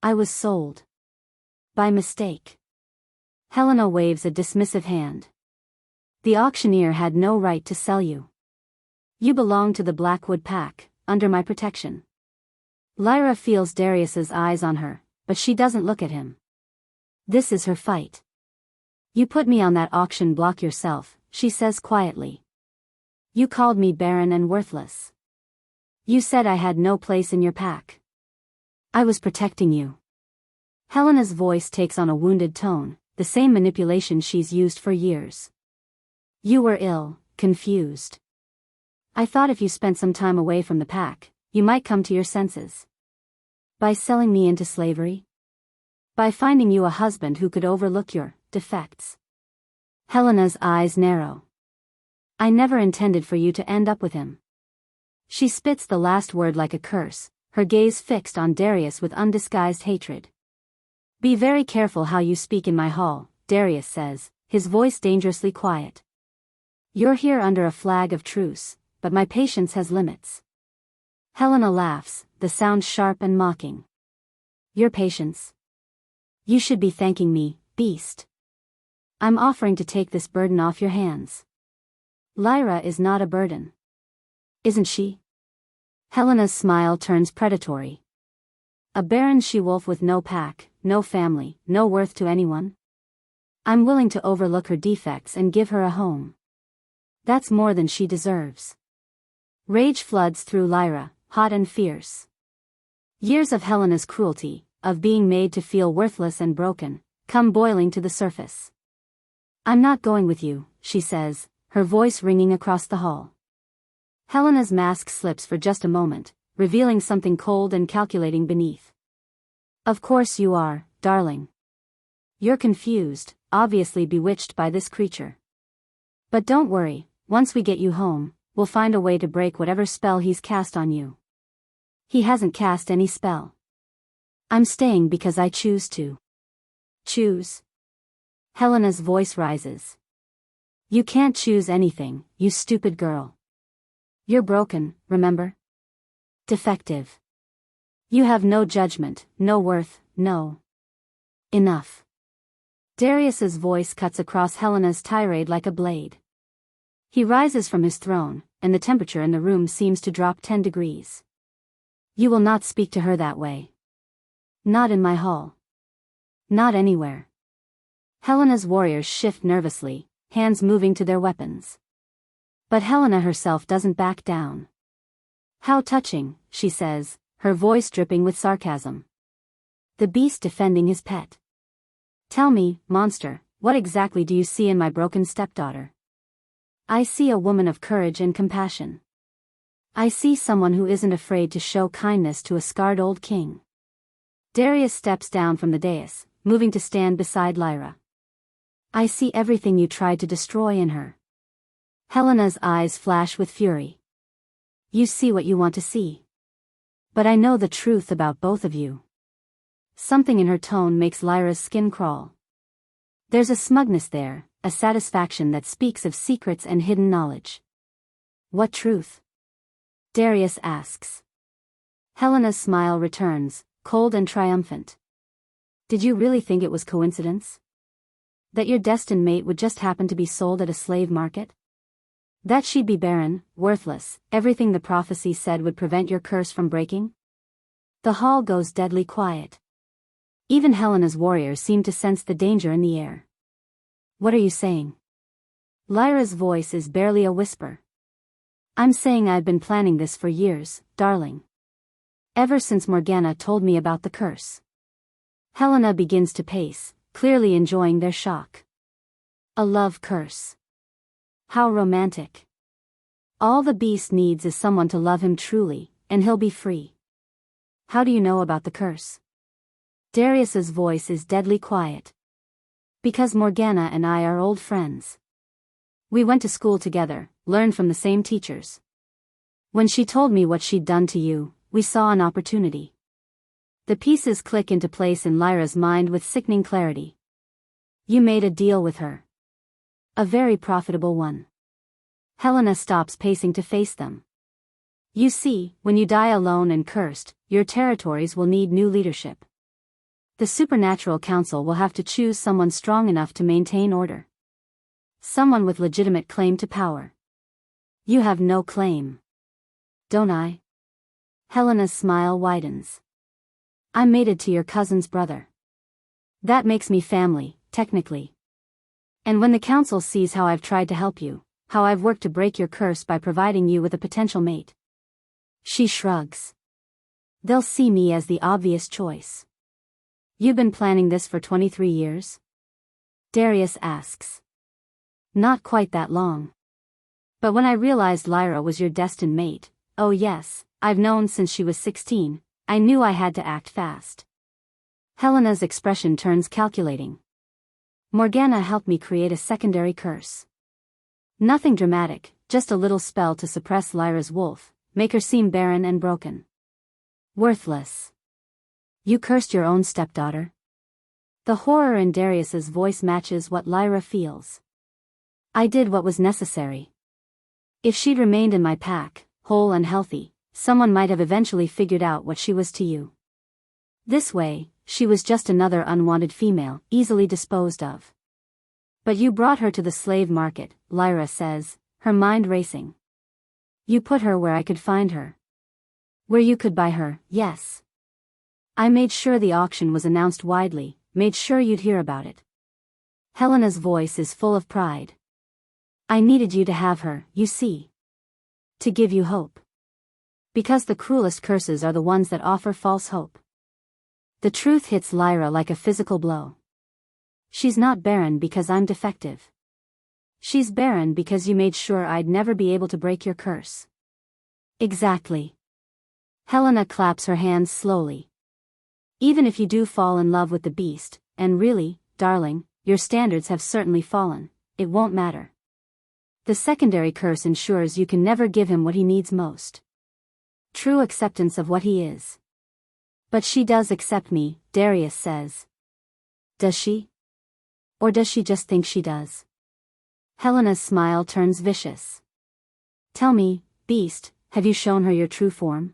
I was sold. By mistake." Helena waves a dismissive hand. "The auctioneer had no right to sell you. You belong to the Blackwood Pack, under my protection." Lyra feels Darius's eyes on her, but she doesn't look at him. This is her fight. "You put me on that auction block yourself," she says quietly. "You called me barren and worthless. You said I had no place in your pack. I was protecting you." Helena's voice takes on a wounded tone, the same manipulation she's used for years. "You were ill, confused. I thought if you spent some time away from the pack, you might come to your senses. By selling me into slavery? By finding you a husband who could overlook your defects." Helena's eyes narrow. "I never intended for you to end up with him." She spits the last word like a curse, her gaze fixed on Darius with undisguised hatred. "Be very careful how you speak in my hall," Darius says, his voice dangerously quiet. "You're here under a flag of truce, but my patience has limits." Helena laughs, the sound sharp and mocking. "Your patience? You should be thanking me, beast. I'm offering to take this burden off your hands." Lyra is not a burden. Isn't she? Helena's smile turns predatory. A barren she-wolf with no pack, no family, no worth to anyone? I'm willing to overlook her defects and give her a home. That's more than she deserves. Rage floods through Lyra, hot and fierce. Years of Helena's cruelty, of being made to feel worthless and broken, come boiling to the surface. "I'm not going with you," she says, her voice ringing across the hall. Helena's mask slips for just a moment, revealing something cold and calculating beneath. "Of course you are, darling. You're confused, obviously bewitched by this creature. But don't worry, once we get you home, we'll find a way to break whatever spell he's cast on you." "He hasn't cast any spell. I'm staying because I choose to." "Choose?" Helena's voice rises. "You can't choose anything, you stupid girl. You're broken, remember? Defective. You have no judgment, no worth, no..." "Enough." Darius's voice cuts across Helena's tirade like a blade. He rises from his throne, and the temperature in the room seems to drop 10 degrees. "You will not speak to her that way. Not in my hall. Not anywhere." Helena's warriors shift nervously, hands moving to their weapons. But Helena herself doesn't back down. "How touching," she says, her voice dripping with sarcasm. "The beast defending his pet. Tell me, monster, what exactly do you see in my broken stepdaughter?" "I see a woman of courage and compassion. I see someone who isn't afraid to show kindness to a scarred old king." Darius steps down from the dais, moving to stand beside Lyra. "I see everything you tried to destroy in her." Helena's eyes flash with fury. "You see what you want to see. But I know the truth about both of you." Something in her tone makes Lyra's skin crawl. There's a smugness there, a satisfaction that speaks of secrets and hidden knowledge. "What truth?" Darius asks. Helena's smile returns, cold and triumphant. Did you really think it was coincidence? That your destined mate would just happen to be sold at a slave market? That she'd be barren, worthless, everything the prophecy said would prevent your curse from breaking? The hall goes deadly quiet. Even Helena's warriors seem to sense the danger in the air. What are you saying? Lyra's voice is barely a whisper. I'm saying I've been planning this for years, darling. Ever since Morgana told me about the curse. Helena begins to pace, clearly enjoying their shock. A love curse. How romantic. All the beast needs is someone to love him truly, and he'll be free. How do you know about the curse? Darius's voice is deadly quiet. Because Morgana and I are old friends. We went to school together, learned from the same teachers. When she told me what she'd done to you, we saw an opportunity. The pieces click into place in Lyra's mind with sickening clarity. You made a deal with her. A very profitable one. Helena stops pacing to face them. You see, when you die alone and cursed, your territories will need new leadership. The Supernatural Council will have to choose someone strong enough to maintain order. Someone with legitimate claim to power. You have no claim. Don't I? Helena's smile widens. I'm mated to your cousin's brother. That makes me family, technically. And when the council sees how I've tried to help you, how I've worked to break your curse by providing you with a potential mate. She shrugs. They'll see me as the obvious choice. You've been planning this for 23 years? Darius asks. Not quite that long. But when I realized Lyra was your destined mate, oh yes, I've known since she was 16, I knew I had to act fast. Helena's expression turns calculating. Morgana helped me create a secondary curse. Nothing dramatic, just a little spell to suppress Lyra's wolf, make her seem barren and broken. Worthless. You cursed your own stepdaughter? The horror in Darius's voice matches what Lyra feels. I did what was necessary. If she'd remained in my pack, whole and healthy, someone might have eventually figured out what she was to you. This way, she was just another unwanted female, easily disposed of. But you brought her to the slave market, Lyra says, her mind racing. You put her where I could find her. Where you could buy her, yes. I made sure the auction was announced widely, made sure you'd hear about it. Helena's voice is full of pride. I needed you to have her, you see. To give you hope. Because the cruelest curses are the ones that offer false hope. The truth hits Lyra like a physical blow. She's not barren because I'm defective. She's barren because you made sure I'd never be able to break your curse. Exactly. Helena claps her hands slowly. Even if you do fall in love with the beast, and really, darling, your standards have certainly fallen, it won't matter. The secondary curse ensures you can never give him what he needs most. True acceptance of what he is. But she does accept me, Darius says. Does she? Or does she just think she does? Helena's smile turns vicious. Tell me, beast, have you shown her your true form?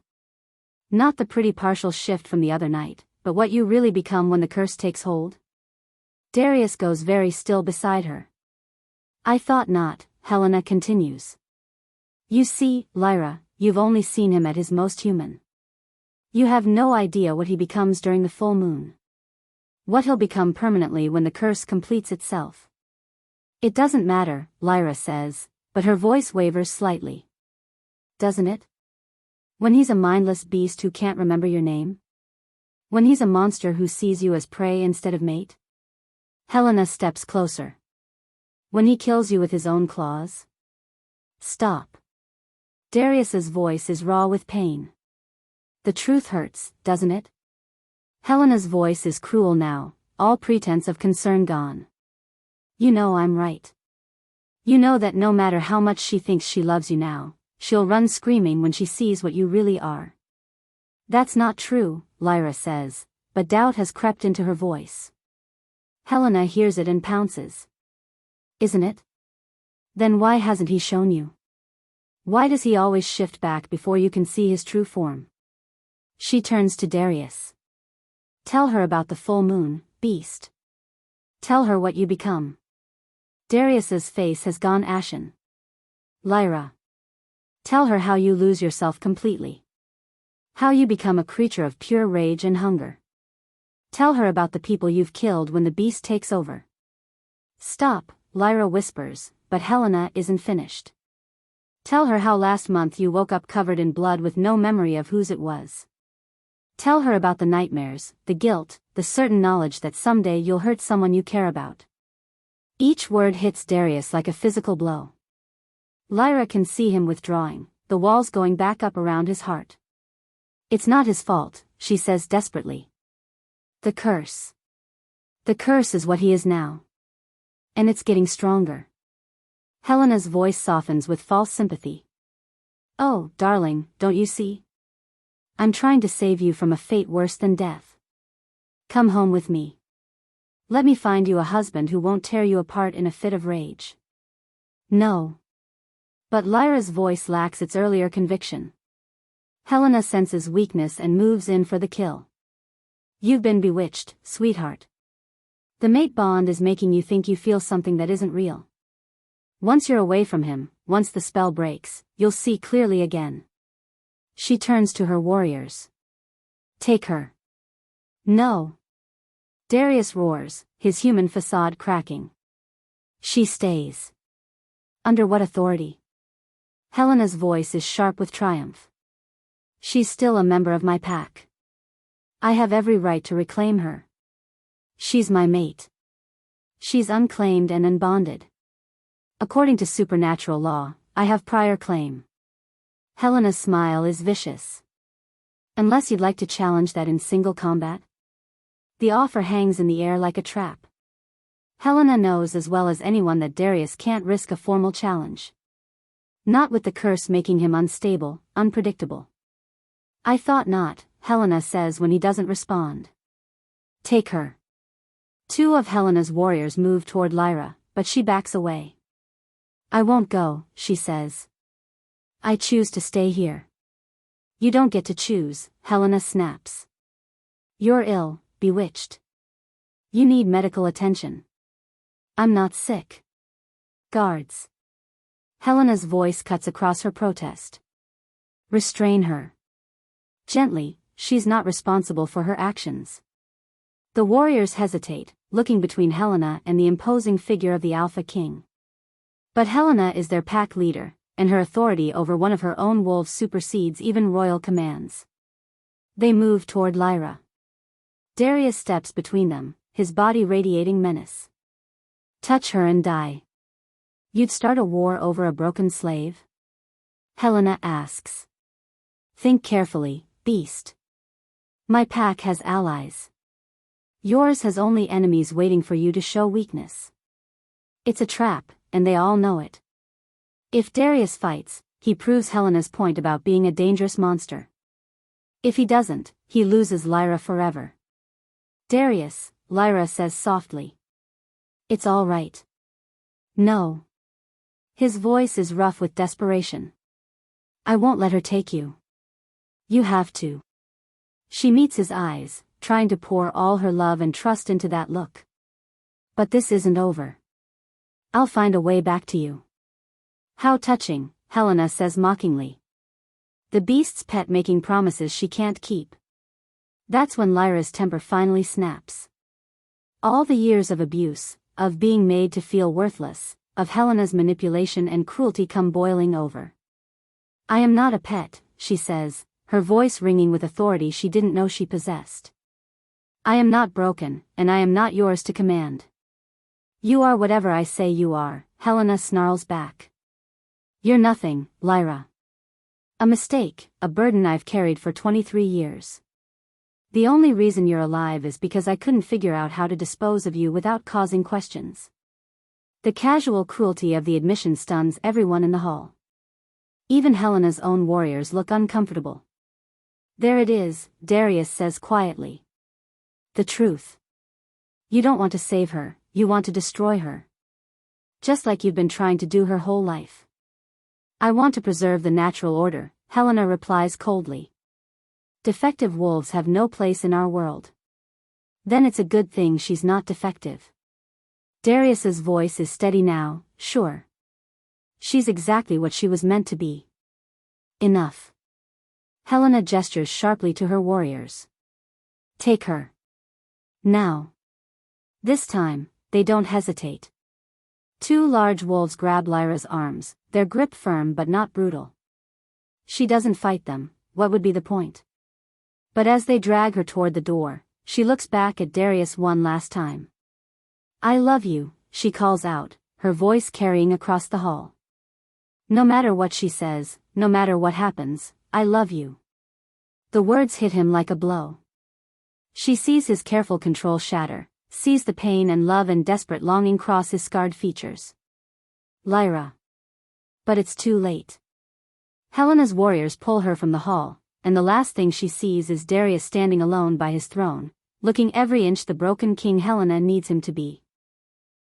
Not the pretty partial shift from the other night, but what you really become when the curse takes hold? Darius goes very still beside her. I thought not, Helena continues. You see, Lyra, you've only seen him at his most human. You have no idea what he becomes during the full moon. What he'll become permanently when the curse completes itself. It doesn't matter, Lyra says, but her voice wavers slightly. Doesn't it? When he's a mindless beast who can't remember your name? When he's a monster who sees you as prey instead of mate? Helena steps closer. When he kills you with his own claws? Stop. Darius's voice is raw with pain. The truth hurts, doesn't it? Helena's voice is cruel now, all pretense of concern gone. You know I'm right. You know that no matter how much she thinks she loves you now, she'll run screaming when she sees what you really are. That's not true, Lyra says, but doubt has crept into her voice. Helena hears it and pounces. Isn't it? Then why hasn't he shown you? Why does he always shift back before you can see his true form? She turns to Darius. Tell her about the full moon, beast. Tell her what you become. Darius's face has gone ashen. Lyra. Tell her how you lose yourself completely. How you become a creature of pure rage and hunger. Tell her about the people you've killed when the beast takes over. Stop, Lyra whispers, but Helena isn't finished. Tell her how last month you woke up covered in blood with no memory of whose it was. Tell her about the nightmares, the guilt, the certain knowledge that someday you'll hurt someone you care about. Each word hits Darius like a physical blow. Lyra can see him withdrawing, the walls going back up around his heart. It's not his fault, she says desperately. The curse. The curse is what he is now. And it's getting stronger. Helena's voice softens with false sympathy. Oh, darling, don't you see? I'm trying to save you from a fate worse than death. Come home with me. Let me find you a husband who won't tear you apart in a fit of rage. No. But Lyra's voice lacks its earlier conviction. Helena senses weakness and moves in for the kill. You've been bewitched, sweetheart. The mate bond is making you think you feel something that isn't real. Once you're away from him, once the spell breaks, you'll see clearly again. She turns to her warriors. Take her. No. Darius roars, his human facade cracking. She stays. Under what authority? Helena's voice is sharp with triumph. She's still a member of my pack. I have every right to reclaim her. She's my mate. She's unclaimed and unbonded. According to supernatural law, I have prior claim. Helena's smile is vicious. Unless you'd like to challenge that in single combat? The offer hangs in the air like a trap. Helena knows as well as anyone that Darius can't risk a formal challenge. Not with the curse making him unstable, unpredictable. I thought not, Helena says when he doesn't respond. Take her. Two of Helena's warriors move toward Lyra, but she backs away. I won't go, she says. I choose to stay here. You don't get to choose, Helena snaps. You're ill, bewitched. You need medical attention. I'm not sick. Guards. Helena's voice cuts across her protest. Restrain her. Gently, she's not responsible for her actions. The warriors hesitate, looking between Helena and the imposing figure of the Alpha King. But Helena is their pack leader, and her authority over one of her own wolves supersedes even royal commands. They move toward Lyra. Darius steps between them, his body radiating menace. Touch her and die. You'd start a war over a broken slave? Helena asks. Think carefully, beast. My pack has allies. Yours has only enemies waiting for you to show weakness. It's a trap, and they all know it. If Darius fights, he proves Helena's point about being a dangerous monster. If he doesn't, he loses Lyra forever. Darius, Lyra says softly. It's all right. No. His voice is rough with desperation. I won't let her take you. You have to. She meets his eyes, trying to pour all her love and trust into that look. But this isn't over. I'll find a way back to you. How touching, Helena says mockingly. The beast's pet making promises she can't keep. That's when Lyra's temper finally snaps. All the years of abuse, of being made to feel worthless, of Helena's manipulation and cruelty come boiling over. I am not a pet, she says, her voice ringing with authority she didn't know she possessed. I am not broken, and I am not yours to command. You are whatever I say you are, Helena snarls back. You're nothing, Lyra. A mistake, a burden I've carried for 23 years. The only reason you're alive is because I couldn't figure out how to dispose of you without causing questions. The casual cruelty of the admission stuns everyone in the hall. Even Helena's own warriors look uncomfortable. There it is, Darius says quietly. The truth. You don't want to save her, you want to destroy her. Just like you've been trying to do her whole life. I want to preserve the natural order, Helena replies coldly. Defective wolves have no place in our world. Then it's a good thing she's not defective. Darius's voice is steady now, sure. She's exactly what she was meant to be. Enough. Helena gestures sharply to her warriors. Take her. Now. This time, they don't hesitate. Two large wolves grab Lyra's arms, their grip firm but not brutal. She doesn't fight them, what would be the point? But as they drag her toward the door, she looks back at Darius one last time. I love you, she calls out, her voice carrying across the hall. No matter what she says, no matter what happens, I love you. The words hit him like a blow. She sees his careful control shatter, sees the pain and love and desperate longing cross his scarred features. Lyra. But it's too late. Helena's warriors pull her from the hall, and the last thing she sees is Darius standing alone by his throne, looking every inch the broken king Helena needs him to be.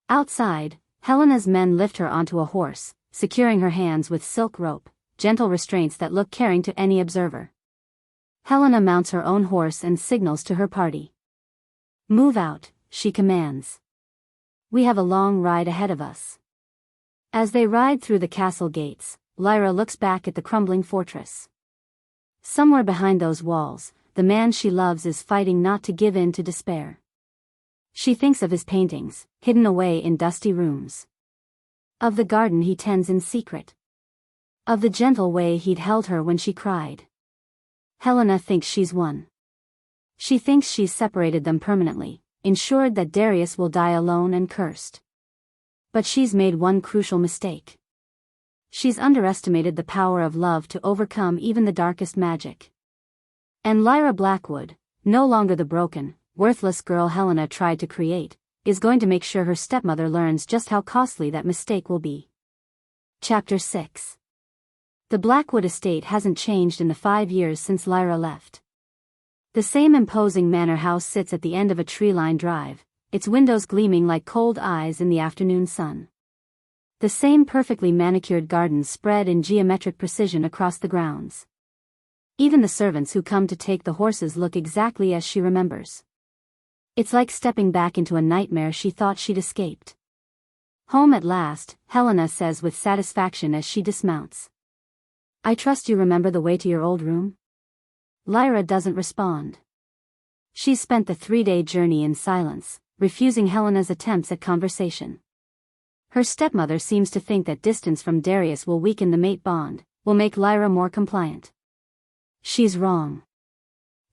Outside, Helena's men lift her onto a horse, securing her hands with silk rope, gentle restraints that look caring to any observer. Helena mounts her own horse and signals to her party. Move out, she commands. We have a long ride ahead of us. As they ride through the castle gates, Lyra looks back at the crumbling fortress. Somewhere behind those walls, the man she loves is fighting not to give in to despair. She thinks of his paintings, hidden away in dusty rooms. Of the garden he tends in secret. Of the gentle way he'd held her when she cried. Helena thinks she's won. She thinks she's separated them permanently, ensured that Darius will die alone and cursed. But she's made one crucial mistake. She's underestimated the power of love to overcome even the darkest magic. And Lyra Blackwood, no longer the broken, worthless girl Helena tried to create, is going to make sure her stepmother learns just how costly that mistake will be. Chapter 6. The Blackwood estate hasn't changed in the 5 years since Lyra left. The same imposing manor house sits at the end of a tree-lined drive, its windows gleaming like cold eyes in the afternoon sun. The same perfectly manicured gardens spread in geometric precision across the grounds. Even the servants who come to take the horses look exactly as she remembers. It's like stepping back into a nightmare she thought she'd escaped. Home at last, Helena says with satisfaction as she dismounts. I trust you remember the way to your old room? Lyra doesn't respond. She's spent the 3-day journey in silence, refusing Helena's attempts at conversation. Her stepmother seems to think that distance from Darius will weaken the mate bond, will make Lyra more compliant. She's wrong.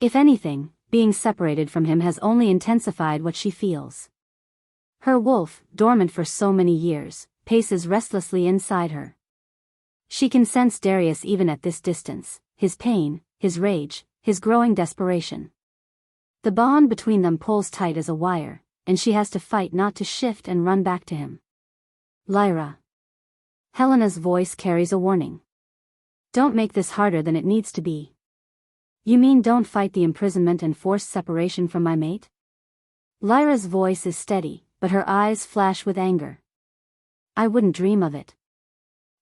If anything, being separated from him has only intensified what she feels. Her wolf, dormant for so many years, paces restlessly inside her. She can sense Darius even at this distance, his pain, his rage, his growing desperation. The bond between them pulls tight as a wire, and she has to fight not to shift and run back to him. Lyra. Helena's voice carries a warning. Don't make this harder than it needs to be. You mean don't fight the imprisonment and forced separation from my mate? Lyra's voice is steady, but her eyes flash with anger. I wouldn't dream of it.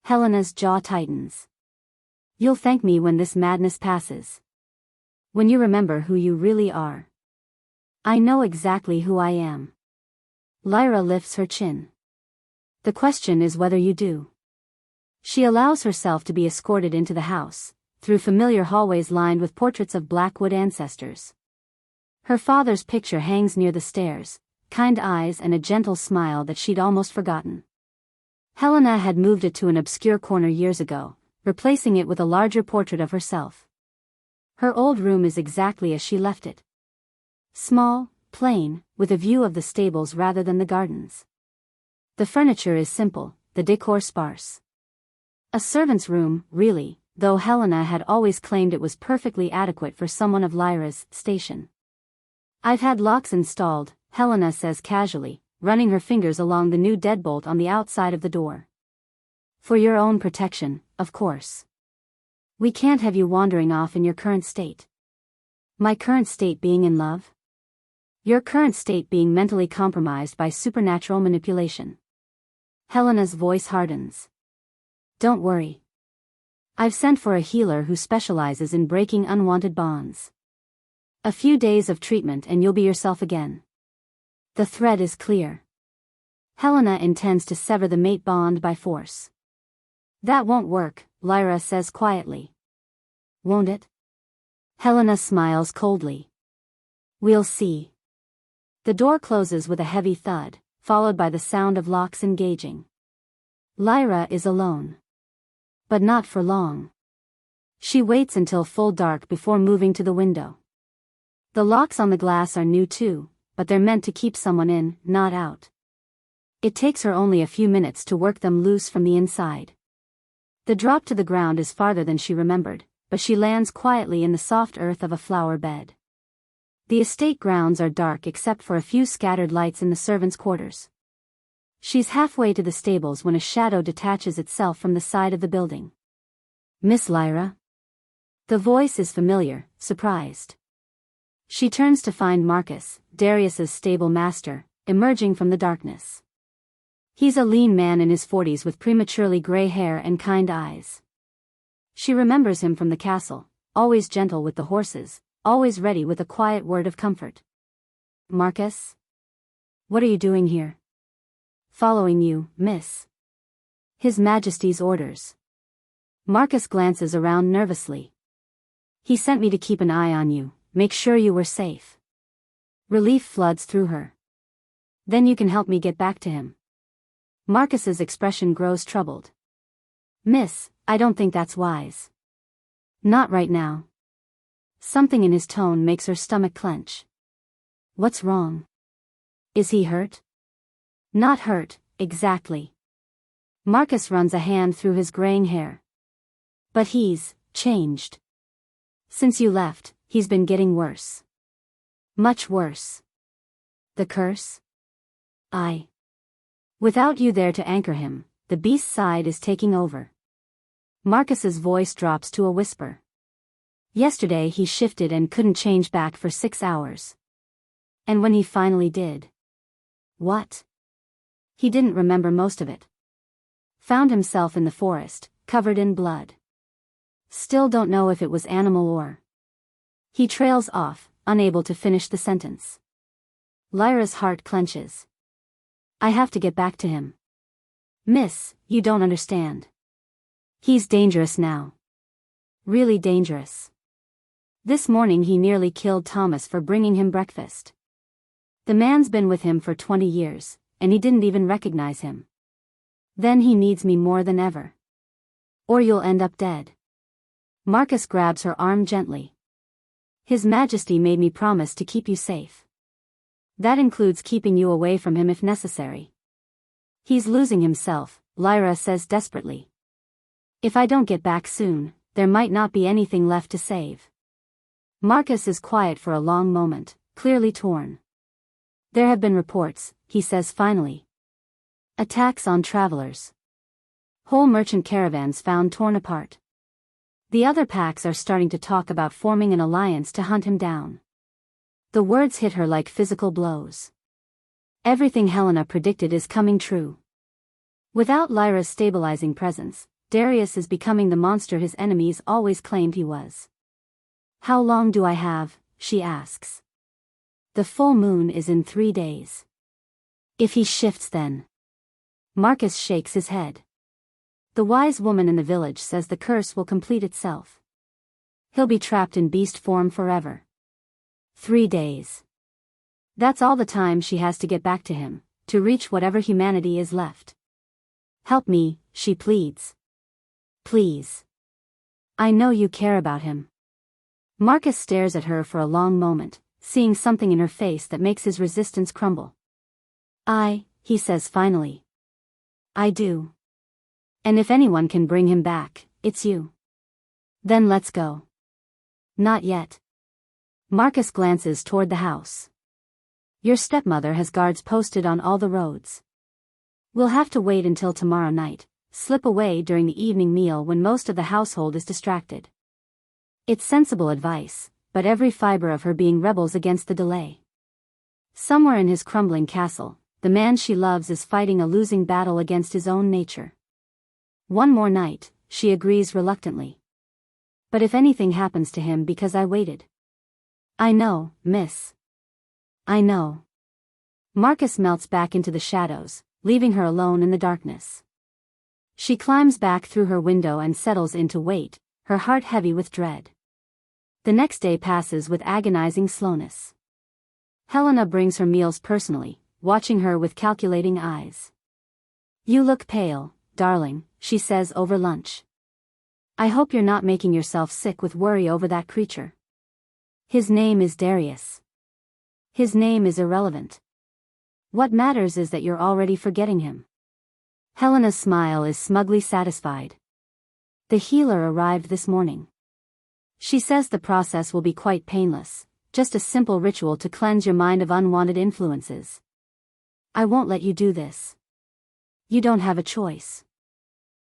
Helena's jaw tightens. You'll thank me when this madness passes. When you remember who you really are. I know exactly who I am. Lyra lifts her chin. The question is whether you do. She allows herself to be escorted into the house, through familiar hallways lined with portraits of Blackwood ancestors. Her father's picture hangs near the stairs, kind eyes and a gentle smile that she'd almost forgotten. Helena had moved it to an obscure corner years ago, replacing it with a larger portrait of herself. Her old room is exactly as she left it. Small, plain, with a view of the stables rather than the gardens. The furniture is simple, the decor sparse. A servant's room, really, though Helena had always claimed it was perfectly adequate for someone of Lyra's station. I've had locks installed, Helena says casually, running her fingers along the new deadbolt on the outside of the door. For your own protection, of course. We can't have you wandering off in your current state. My current state being in love? Your current state being mentally compromised by supernatural manipulation. Helena's voice hardens. Don't worry. I've sent for a healer who specializes in breaking unwanted bonds. A few days of treatment and you'll be yourself again. The thread is clear. Helena intends to sever the mate bond by force. That won't work, Lyra says quietly. Won't it? Helena smiles coldly. We'll see. The door closes with a heavy thud, followed by the sound of locks engaging. Lyra is alone. But not for long. She waits until full dark before moving to the window. The locks on the glass are new too, but they're meant to keep someone in, not out. It takes her only a few minutes to work them loose from the inside. The drop to the ground is farther than she remembered, but she lands quietly in the soft earth of a flower bed. The estate grounds are dark except for a few scattered lights in the servants' quarters. She's halfway to the stables when a shadow detaches itself from the side of the building. Miss Lyra? The voice is familiar, surprised. She turns to find Marcus, Darius's stable master, emerging from the darkness. He's a lean man in his 40s with prematurely gray hair and kind eyes. She remembers him from the castle, always gentle with the horses, always ready with a quiet word of comfort. Marcus? What are you doing here? Following you, miss. His Majesty's orders. Marcus glances around nervously. He sent me to keep an eye on you, make sure you were safe. Relief floods through her. Then you can help me get back to him. Marcus's expression grows troubled. Miss, I don't think that's wise. Not right now. Something in his tone makes her stomach clench. What's wrong? Is he hurt? Not hurt, exactly. Marcus runs a hand through his graying hair. But he's changed. Since you left, he's been getting worse. Much worse. The curse? Without you there to anchor him, the beast's side is taking over. Marcus's voice drops to a whisper. Yesterday he shifted and couldn't change back for 6 hours. And when he finally did. What? He didn't remember most of it. Found himself in the forest, covered in blood. Still don't know if it was animal or. He trails off, unable to finish the sentence. Lyra's heart clenches. I have to get back to him. Miss, you don't understand. He's dangerous now. Really dangerous. This morning he nearly killed Thomas for bringing him breakfast. The man's been with him for 20 years, and he didn't even recognize him. Then he needs me more than ever. Or you'll end up dead. Marcus grabs her arm gently. His Majesty made me promise to keep you safe. That includes keeping you away from him if necessary. He's losing himself, Lyra says desperately. If I don't get back soon, there might not be anything left to save. Marcus is quiet for a long moment, clearly torn. There have been reports, he says finally. Attacks on travelers. Whole merchant caravans found torn apart. The other packs are starting to talk about forming an alliance to hunt him down. The words hit her like physical blows. Everything Helena predicted is coming true. Without Lyra's stabilizing presence, Darius is becoming the monster his enemies always claimed he was. How long do I have? She asks. The full moon is in 3 days. If he shifts then. Marcus shakes his head. The wise woman in the village says the curse will complete itself. He'll be trapped in beast form forever. 3 days. That's all the time she has to get back to him, to reach whatever humanity is left. Help me, she pleads. Please. I know you care about him. Marcus stares at her for a long moment, seeing something in her face that makes his resistance crumble. He says finally. I do. And if anyone can bring him back, it's you. Then let's go. Not yet. Marcus glances toward the house. Your stepmother has guards posted on all the roads. We'll have to wait until tomorrow night, slip away during the evening meal when most of the household is distracted. It's sensible advice, but every fiber of her being rebels against the delay. Somewhere in his crumbling castle, the man she loves is fighting a losing battle against his own nature. One more night, she agrees reluctantly. But if anything happens to him because I waited. I know, miss. I know. Marcus melts back into the shadows, leaving her alone in the darkness. She climbs back through her window and settles in to wait, her heart heavy with dread. The next day passes with agonizing slowness. Helena brings her meals personally, watching her with calculating eyes. You look pale, darling, she says over lunch. I hope you're not making yourself sick with worry over that creature. His name is Darius. His name is irrelevant. What matters is that you're already forgetting him. Helena's smile is smugly satisfied. The healer arrived this morning. She says the process will be quite painless, just a simple ritual to cleanse your mind of unwanted influences. I won't let you do this. You don't have a choice.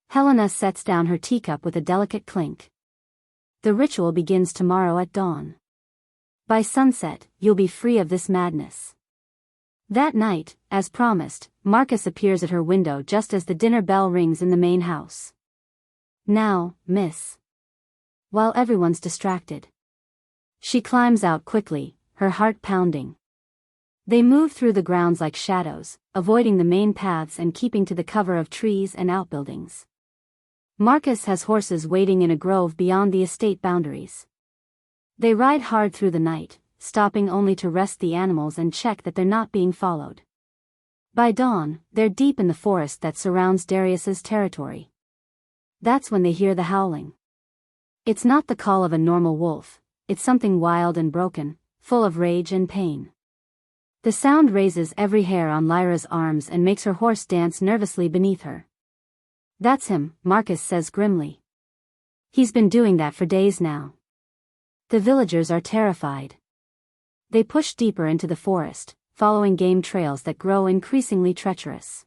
Helena sets down her teacup with a delicate clink. The ritual begins tomorrow at dawn. By sunset, you'll be free of this madness. That night, as promised, Marcus appears at her window just as the dinner bell rings in the main house. Now, miss. While everyone's distracted. She climbs out quickly, her heart pounding. They move through the grounds like shadows, avoiding the main paths and keeping to the cover of trees and outbuildings. Marcus has horses waiting in a grove beyond the estate boundaries. They ride hard through the night, stopping only to rest the animals and check that they're not being followed. By dawn, they're deep in the forest that surrounds Darius's territory. That's when they hear the howling. It's not the call of a normal wolf, it's something wild and broken, full of rage and pain. The sound raises every hair on Lyra's arms and makes her horse dance nervously beneath her. That's him, Marcus says grimly. He's been doing that for days now. The villagers are terrified. They push deeper into the forest, following game trails that grow increasingly treacherous.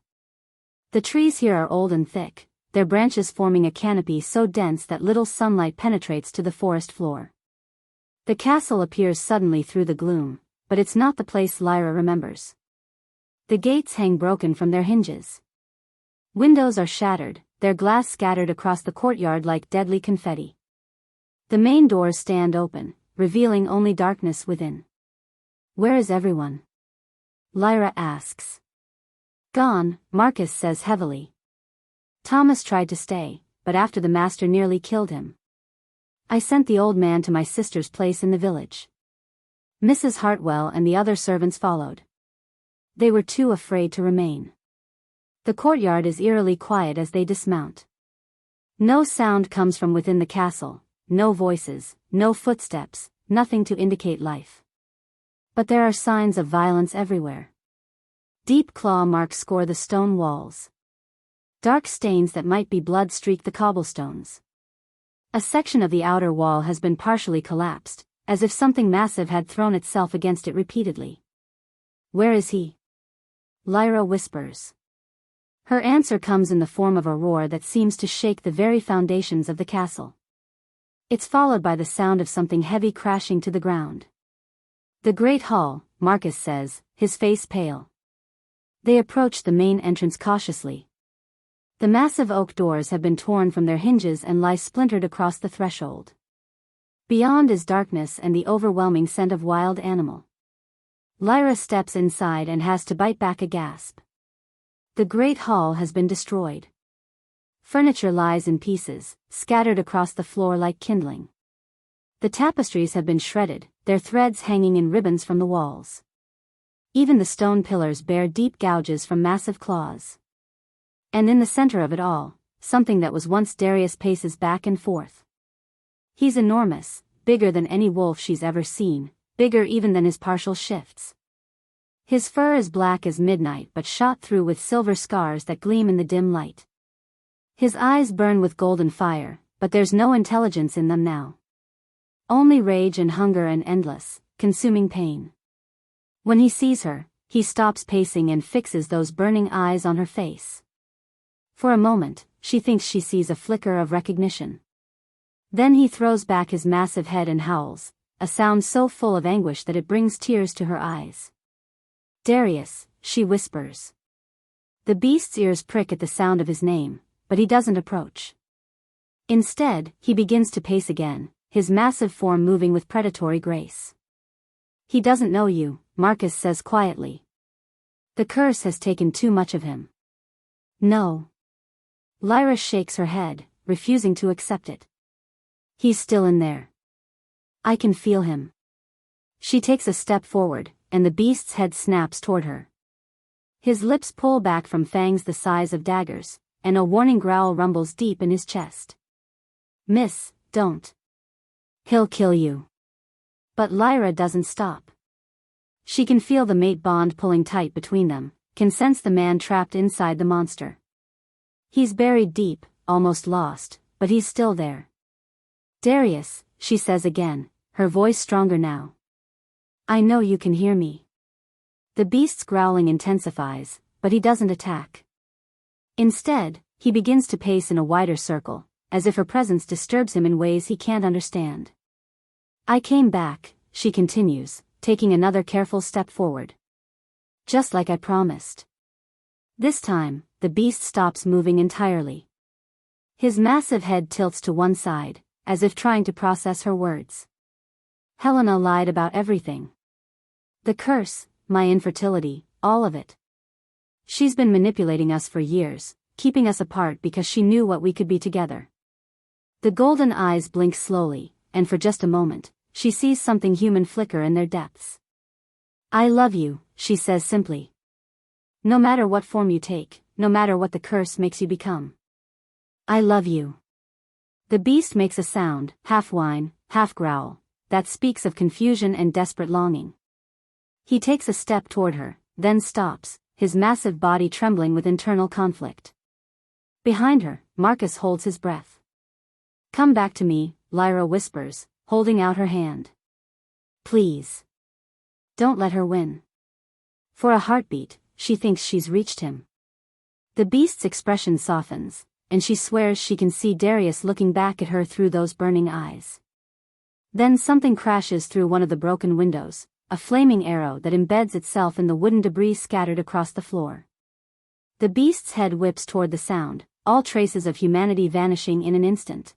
The trees here are old and thick, their branches forming a canopy so dense that little sunlight penetrates to the forest floor. The castle appears suddenly through the gloom, but it's not the place Lyra remembers. The gates hang broken from their hinges. Windows are shattered, their glass scattered across the courtyard like deadly confetti. The main doors stand open, revealing only darkness within. Where is everyone? Lyra asks. Gone, Marcus says heavily. Thomas tried to stay, but after the master nearly killed him. I sent the old man to my sister's place in the village. Mrs. Hartwell and the other servants followed. They were too afraid to remain. The courtyard is eerily quiet as they dismount. No sound comes from within the castle, no voices, no footsteps, nothing to indicate life. But there are signs of violence everywhere. Deep claw marks score the stone walls. Dark stains that might be blood streak the cobblestones. A section of the outer wall has been partially collapsed, as if something massive had thrown itself against it repeatedly. Where is he? Lyra whispers. Her answer comes in the form of a roar that seems to shake the very foundations of the castle. It's followed by the sound of something heavy crashing to the ground. The Great Hall, Marcus says, his face pale. They approach the main entrance cautiously. The massive oak doors have been torn from their hinges and lie splintered across the threshold. Beyond is darkness and the overwhelming scent of wild animal. Lyra steps inside and has to bite back a gasp. The Great Hall has been destroyed. Furniture lies in pieces, scattered across the floor like kindling. The tapestries have been shredded, their threads hanging in ribbons from the walls. Even the stone pillars bear deep gouges from massive claws. And in the center of it all, something that was once Darius paces back and forth. He's enormous, bigger than any wolf she's ever seen, bigger even than his partial shifts. His fur is black as midnight but shot through with silver scars that gleam in the dim light. His eyes burn with golden fire, but there's no intelligence in them now. Only rage and hunger and endless, consuming pain. When he sees her, he stops pacing and fixes those burning eyes on her face. For a moment, she thinks she sees a flicker of recognition. Then he throws back his massive head and howls, a sound so full of anguish that it brings tears to her eyes. Darius, she whispers. The beast's ears prick at the sound of his name, but he doesn't approach. Instead, he begins to pace again, his massive form moving with predatory grace. He doesn't know you, Marcus says quietly. The curse has taken too much of him. No. Lyra shakes her head, refusing to accept it. He's still in there. I can feel him. She takes a step forward, and the beast's head snaps toward her. His lips pull back from fangs the size of daggers, and a warning growl rumbles deep in his chest. Miss, don't. He'll kill you. But Lyra doesn't stop. She can feel the mate bond pulling tight between them, can sense the man trapped inside the monster. He's buried deep, almost lost, but he's still there. Darius, she says again, her voice stronger now. I know you can hear me. The beast's growling intensifies, but he doesn't attack. Instead, he begins to pace in a wider circle, as if her presence disturbs him in ways he can't understand. I came back, she continues, taking another careful step forward. Just like I promised. This time, the beast stops moving entirely. His massive head tilts to one side, as if trying to process her words. Helena lied about everything. The curse, my infertility, all of it. She's been manipulating us for years, keeping us apart because she knew what we could be together. The golden eyes blink slowly, and for just a moment, she sees something human flicker in their depths. I love you, she says simply. No matter what form you take, no matter what the curse makes you become. I love you. The beast makes a sound, half whine, half growl, that speaks of confusion and desperate longing. He takes a step toward her, then stops, his massive body trembling with internal conflict. Behind her, Marcus holds his breath. Come back to me, Lyra whispers, holding out her hand. Please. Don't let her win. For a heartbeat, she thinks she's reached him. The beast's expression softens, and she swears she can see Darius looking back at her through those burning eyes. Then something crashes through one of the broken windows, a flaming arrow that embeds itself in the wooden debris scattered across the floor. The beast's head whips toward the sound, all traces of humanity vanishing in an instant.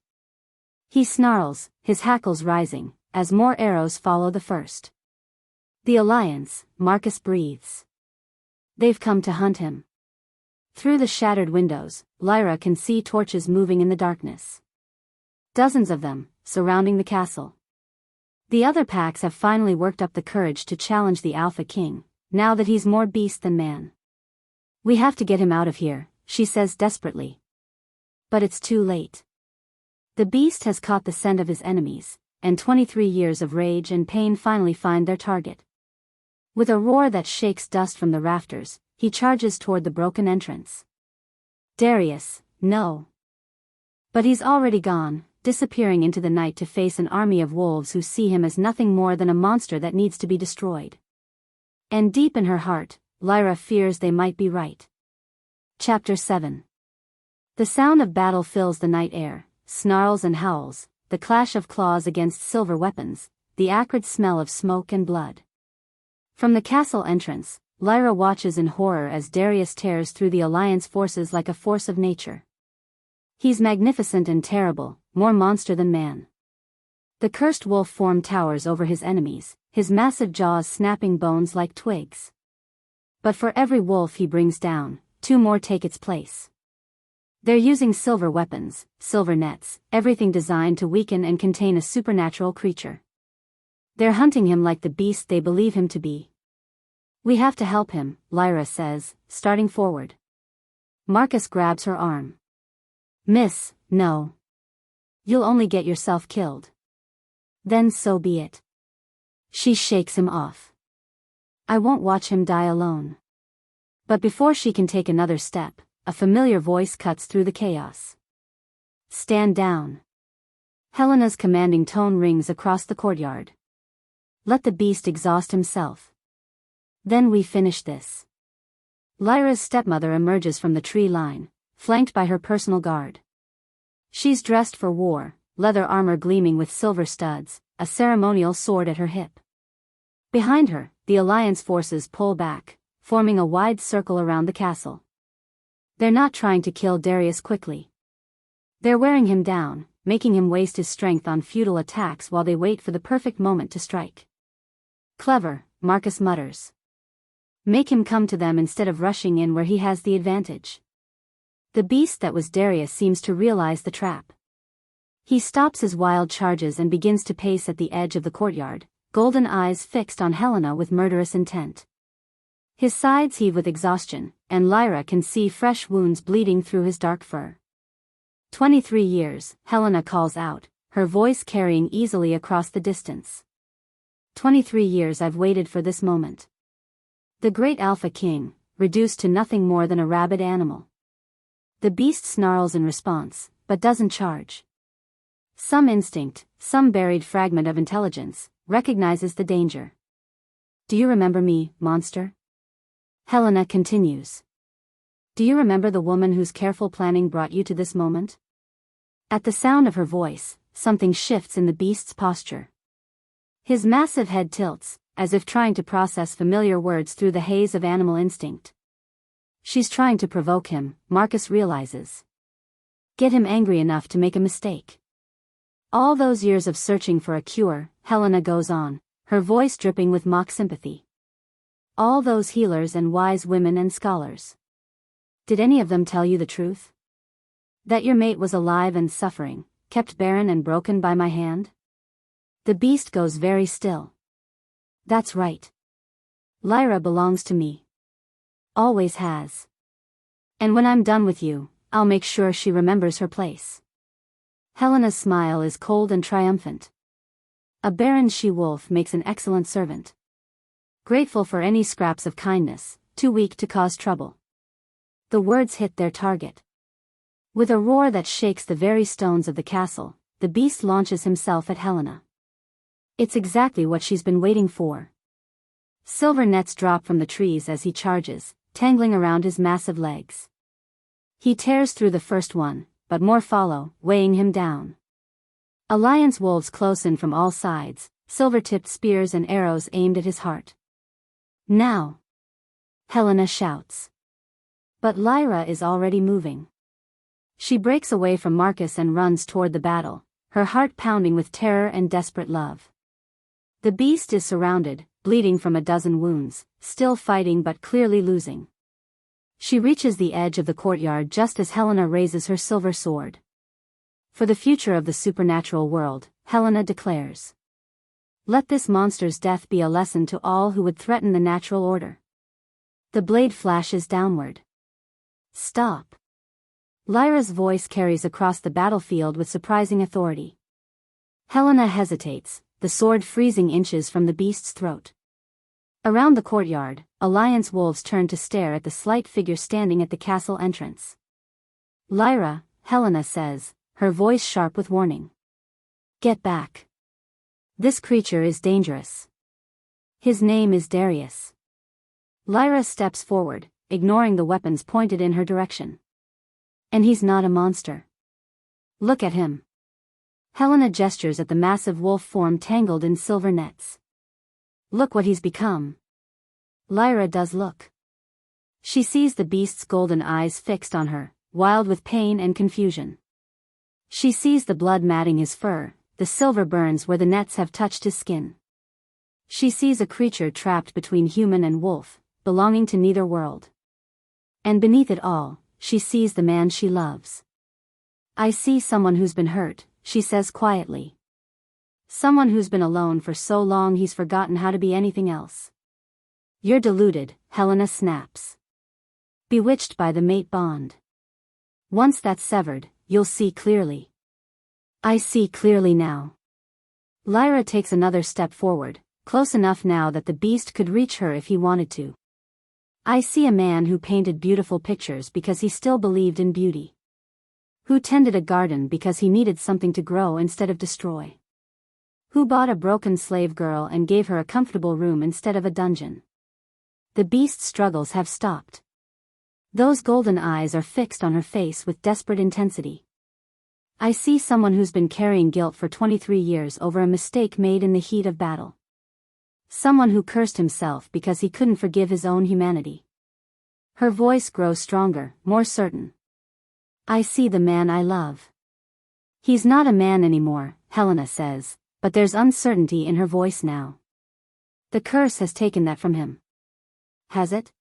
He snarls, his hackles rising, as more arrows follow the first. The Alliance, Marcus breathes. They've come to hunt him. Through the shattered windows, Lyra can see torches moving in the darkness. Dozens of them, surrounding the castle. The other packs have finally worked up the courage to challenge the Alpha King, now that he's more beast than man. We have to get him out of here, she says desperately. But it's too late. The beast has caught the scent of his enemies, and 23 years of rage and pain finally find their target. With a roar that shakes dust from the rafters, he charges toward the broken entrance. Darius, no. But he's already gone, disappearing into the night to face an army of wolves who see him as nothing more than a monster that needs to be destroyed. And deep in her heart, Lyra fears they might be right. Chapter 7. The sound of battle fills the night air, snarls and howls, the clash of claws against silver weapons, the acrid smell of smoke and blood. From the castle entrance, Lyra watches in horror as Darius tears through the Alliance forces like a force of nature. He's magnificent and terrible, more monster than man. The cursed wolf form towers over his enemies, his massive jaws snapping bones like twigs. But for every wolf he brings down, two more take its place. They're using silver weapons, silver nets, everything designed to weaken and contain a supernatural creature. They're hunting him like the beast they believe him to be. We have to help him, Lyra says, starting forward. Marcus grabs her arm. Miss, no. You'll only get yourself killed. Then so be it. She shakes him off. I won't watch him die alone. But before she can take another step, a familiar voice cuts through the chaos. Stand down. Helena's commanding tone rings across the courtyard. Let the beast exhaust himself. Then we finish this. Lyra's stepmother emerges from the tree line, flanked by her personal guard. She's dressed for war, leather armor gleaming with silver studs, a ceremonial sword at her hip. Behind her, the Alliance forces pull back, forming a wide circle around the castle. They're not trying to kill Darius quickly. They're wearing him down, making him waste his strength on futile attacks while they wait for the perfect moment to strike. Clever, Marcus mutters. Make him come to them instead of rushing in where he has the advantage. The beast that was Darius seems to realize the trap. He stops his wild charges and begins to pace at the edge of the courtyard, golden eyes fixed on Helena with murderous intent. His sides heave with exhaustion, and Lyra can see fresh wounds bleeding through his dark fur. 23 years, Helena calls out, her voice carrying easily across the distance. 23 years I've waited for this moment. The great Alpha King, reduced to nothing more than a rabid animal. The beast snarls in response, but doesn't charge. Some instinct, some buried fragment of intelligence, recognizes the danger. Do you remember me, monster? Helena continues. Do you remember the woman whose careful planning brought you to this moment? At the sound of her voice, something shifts in the beast's posture. His massive head tilts, as if trying to process familiar words through the haze of animal instinct. She's trying to provoke him, Marcus realizes. Get him angry enough to make a mistake. All those years of searching for a cure, Helena goes on, her voice dripping with mock sympathy. All those healers and wise women and scholars. Did any of them tell you the truth? That your mate was alive and suffering, kept barren and broken by my hand? The beast goes very still. That's right. Lyra belongs to me. Always has. And when I'm done with you, I'll make sure she remembers her place. Helena's smile is cold and triumphant. A barren she-wolf makes an excellent servant. Grateful for any scraps of kindness, too weak to cause trouble. The words hit their target. With a roar that shakes the very stones of the castle, the beast launches himself at Helena. It's exactly what she's been waiting for. Silver nets drop from the trees as he charges, tangling around his massive legs. He tears through the first one, but more follow, weighing him down. Alliance wolves close in from all sides, silver-tipped spears and arrows aimed at his heart. Now! Helena shouts. But Lyra is already moving. She breaks away from Marcus and runs toward the battle, her heart pounding with terror and desperate love. The beast is surrounded, bleeding from a dozen wounds, still fighting but clearly losing. She reaches the edge of the courtyard just as Helena raises her silver sword. For the future of the supernatural world, Helena declares. Let this monster's death be a lesson to all who would threaten the natural order. The blade flashes downward. Stop. Lyra's voice carries across the battlefield with surprising authority. Helena hesitates, the sword freezing inches from the beast's throat. Around the courtyard, Alliance wolves turn to stare at the slight figure standing at the castle entrance. Lyra, Helena says, her voice sharp with warning. Get back. This creature is dangerous. His name is Darius. Lyra steps forward, ignoring the weapons pointed in her direction. And he's not a monster. Look at him. Helena gestures at the massive wolf form tangled in silver nets. Look what he's become. Lyra does look. She sees the beast's golden eyes fixed on her, wild with pain and confusion. She sees the blood matting his fur, the silver burns where the nets have touched his skin. She sees a creature trapped between human and wolf, belonging to neither world. And beneath it all, she sees the man she loves. I see someone who's been hurt, she says quietly. Someone who's been alone for so long he's forgotten how to be anything else. You're deluded, Helena snaps. Bewitched by the mate bond. Once that's severed, you'll see clearly. I see clearly now. Lyra takes another step forward, close enough now that the beast could reach her if he wanted to. I see a man who painted beautiful pictures because he still believed in beauty. Who tended a garden because he needed something to grow instead of destroy. Who bought a broken slave girl and gave her a comfortable room instead of a dungeon. The beast's struggles have stopped. Those golden eyes are fixed on her face with desperate intensity. I see someone who's been carrying guilt for 23 years over a mistake made in the heat of battle. Someone who cursed himself because he couldn't forgive his own humanity. Her voice grows stronger, more certain. I see the man I love. He's not a man anymore, Helena says, but there's uncertainty in her voice now. The curse has taken that from him. Has it?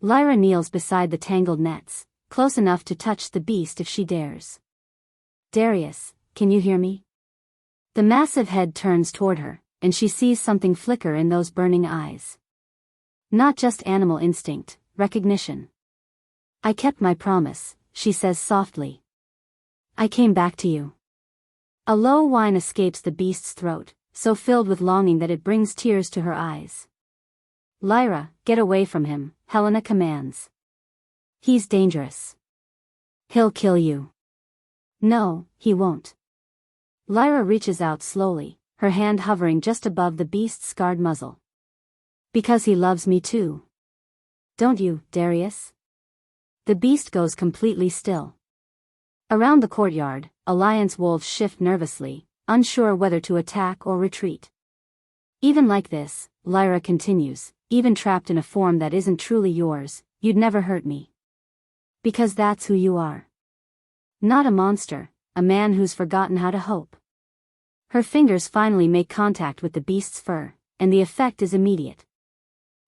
Lyra kneels beside the tangled nets, close enough to touch the beast if she dares. Darius, can you hear me? The massive head turns toward her, and she sees something flicker in those burning eyes. Not just animal instinct, recognition. I kept my promise, she says softly. I came back to you. A low whine escapes the beast's throat, so filled with longing that it brings tears to her eyes. Lyra, get away from him, Helena commands. He's dangerous. He'll kill you. No, he won't. Lyra reaches out slowly, her hand hovering just above the beast's scarred muzzle. Because he loves me too. Don't you, Darius? The beast goes completely still. Around the courtyard, Alliance wolves shift nervously, unsure whether to attack or retreat. Even like this, Lyra continues, even trapped in a form that isn't truly yours, you'd never hurt me. Because that's who you are. Not a monster, a man who's forgotten how to hope. Her fingers finally make contact with the beast's fur, and the effect is immediate.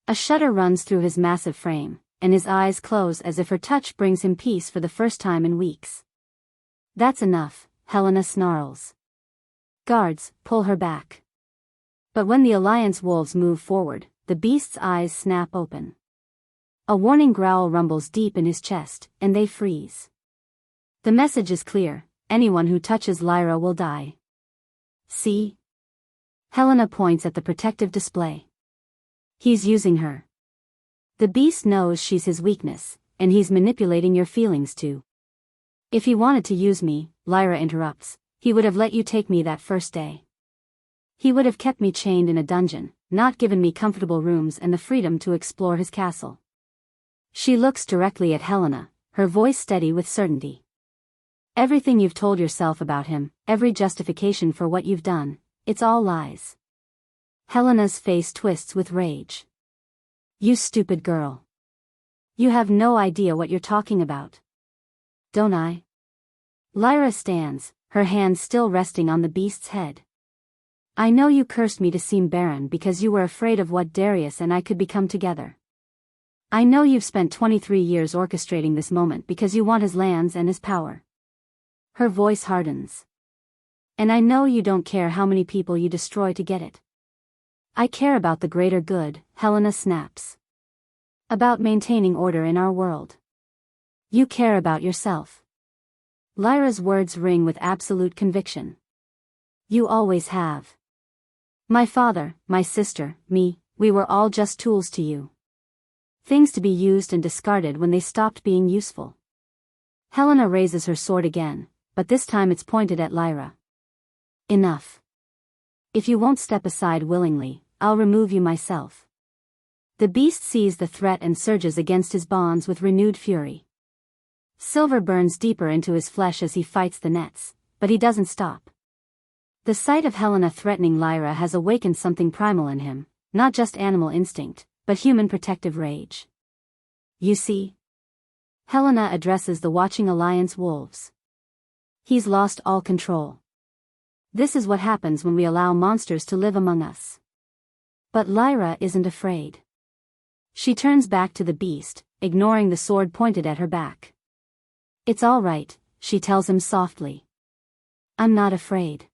A shudder runs through his massive frame, and his eyes close as if her touch brings him peace for the first time in weeks. That's enough, Helena snarls. Guards, pull her back. But when the Alliance wolves move forward, the beast's eyes snap open. A warning growl rumbles deep in his chest, and they freeze. The message is clear, anyone who touches Lyra will die. See? Helena points at the protective display. He's using her. The beast knows she's his weakness, and he's manipulating your feelings too. If he wanted to use me, Lyra interrupts, he would have let you take me that first day. He would have kept me chained in a dungeon, not given me comfortable rooms and the freedom to explore his castle. She looks directly at Helena, her voice steady with certainty. Everything you've told yourself about him, every justification for what you've done, it's all lies. Helena's face twists with rage. You stupid girl. You have no idea what you're talking about. Don't I? Lyra stands, her hand still resting on the beast's head. I know you cursed me to seem barren because you were afraid of what Darius and I could become together. I know you've spent 23 years orchestrating this moment because you want his lands and his power. Her voice hardens. And I know you don't care how many people you destroy to get it. I care about the greater good, Helena snaps. About maintaining order in our world. You care about yourself. Lyra's words ring with absolute conviction. You always have. My father, my sister, me, we were all just tools to you. Things to be used and discarded when they stopped being useful. Helena raises her sword again, but this time it's pointed at Lyra. Enough. If you won't step aside willingly, I'll remove you myself. The beast sees the threat and surges against his bonds with renewed fury. Silver burns deeper into his flesh as he fights the nets, but he doesn't stop. The sight of Helena threatening Lyra has awakened something primal in him, not just animal instinct, but human protective rage. You see? Helena addresses the watching Alliance wolves. He's lost all control. This is what happens when we allow monsters to live among us. But Lyra isn't afraid. She turns back to the beast, ignoring the sword pointed at her back. It's all right, she tells him softly. I'm not afraid.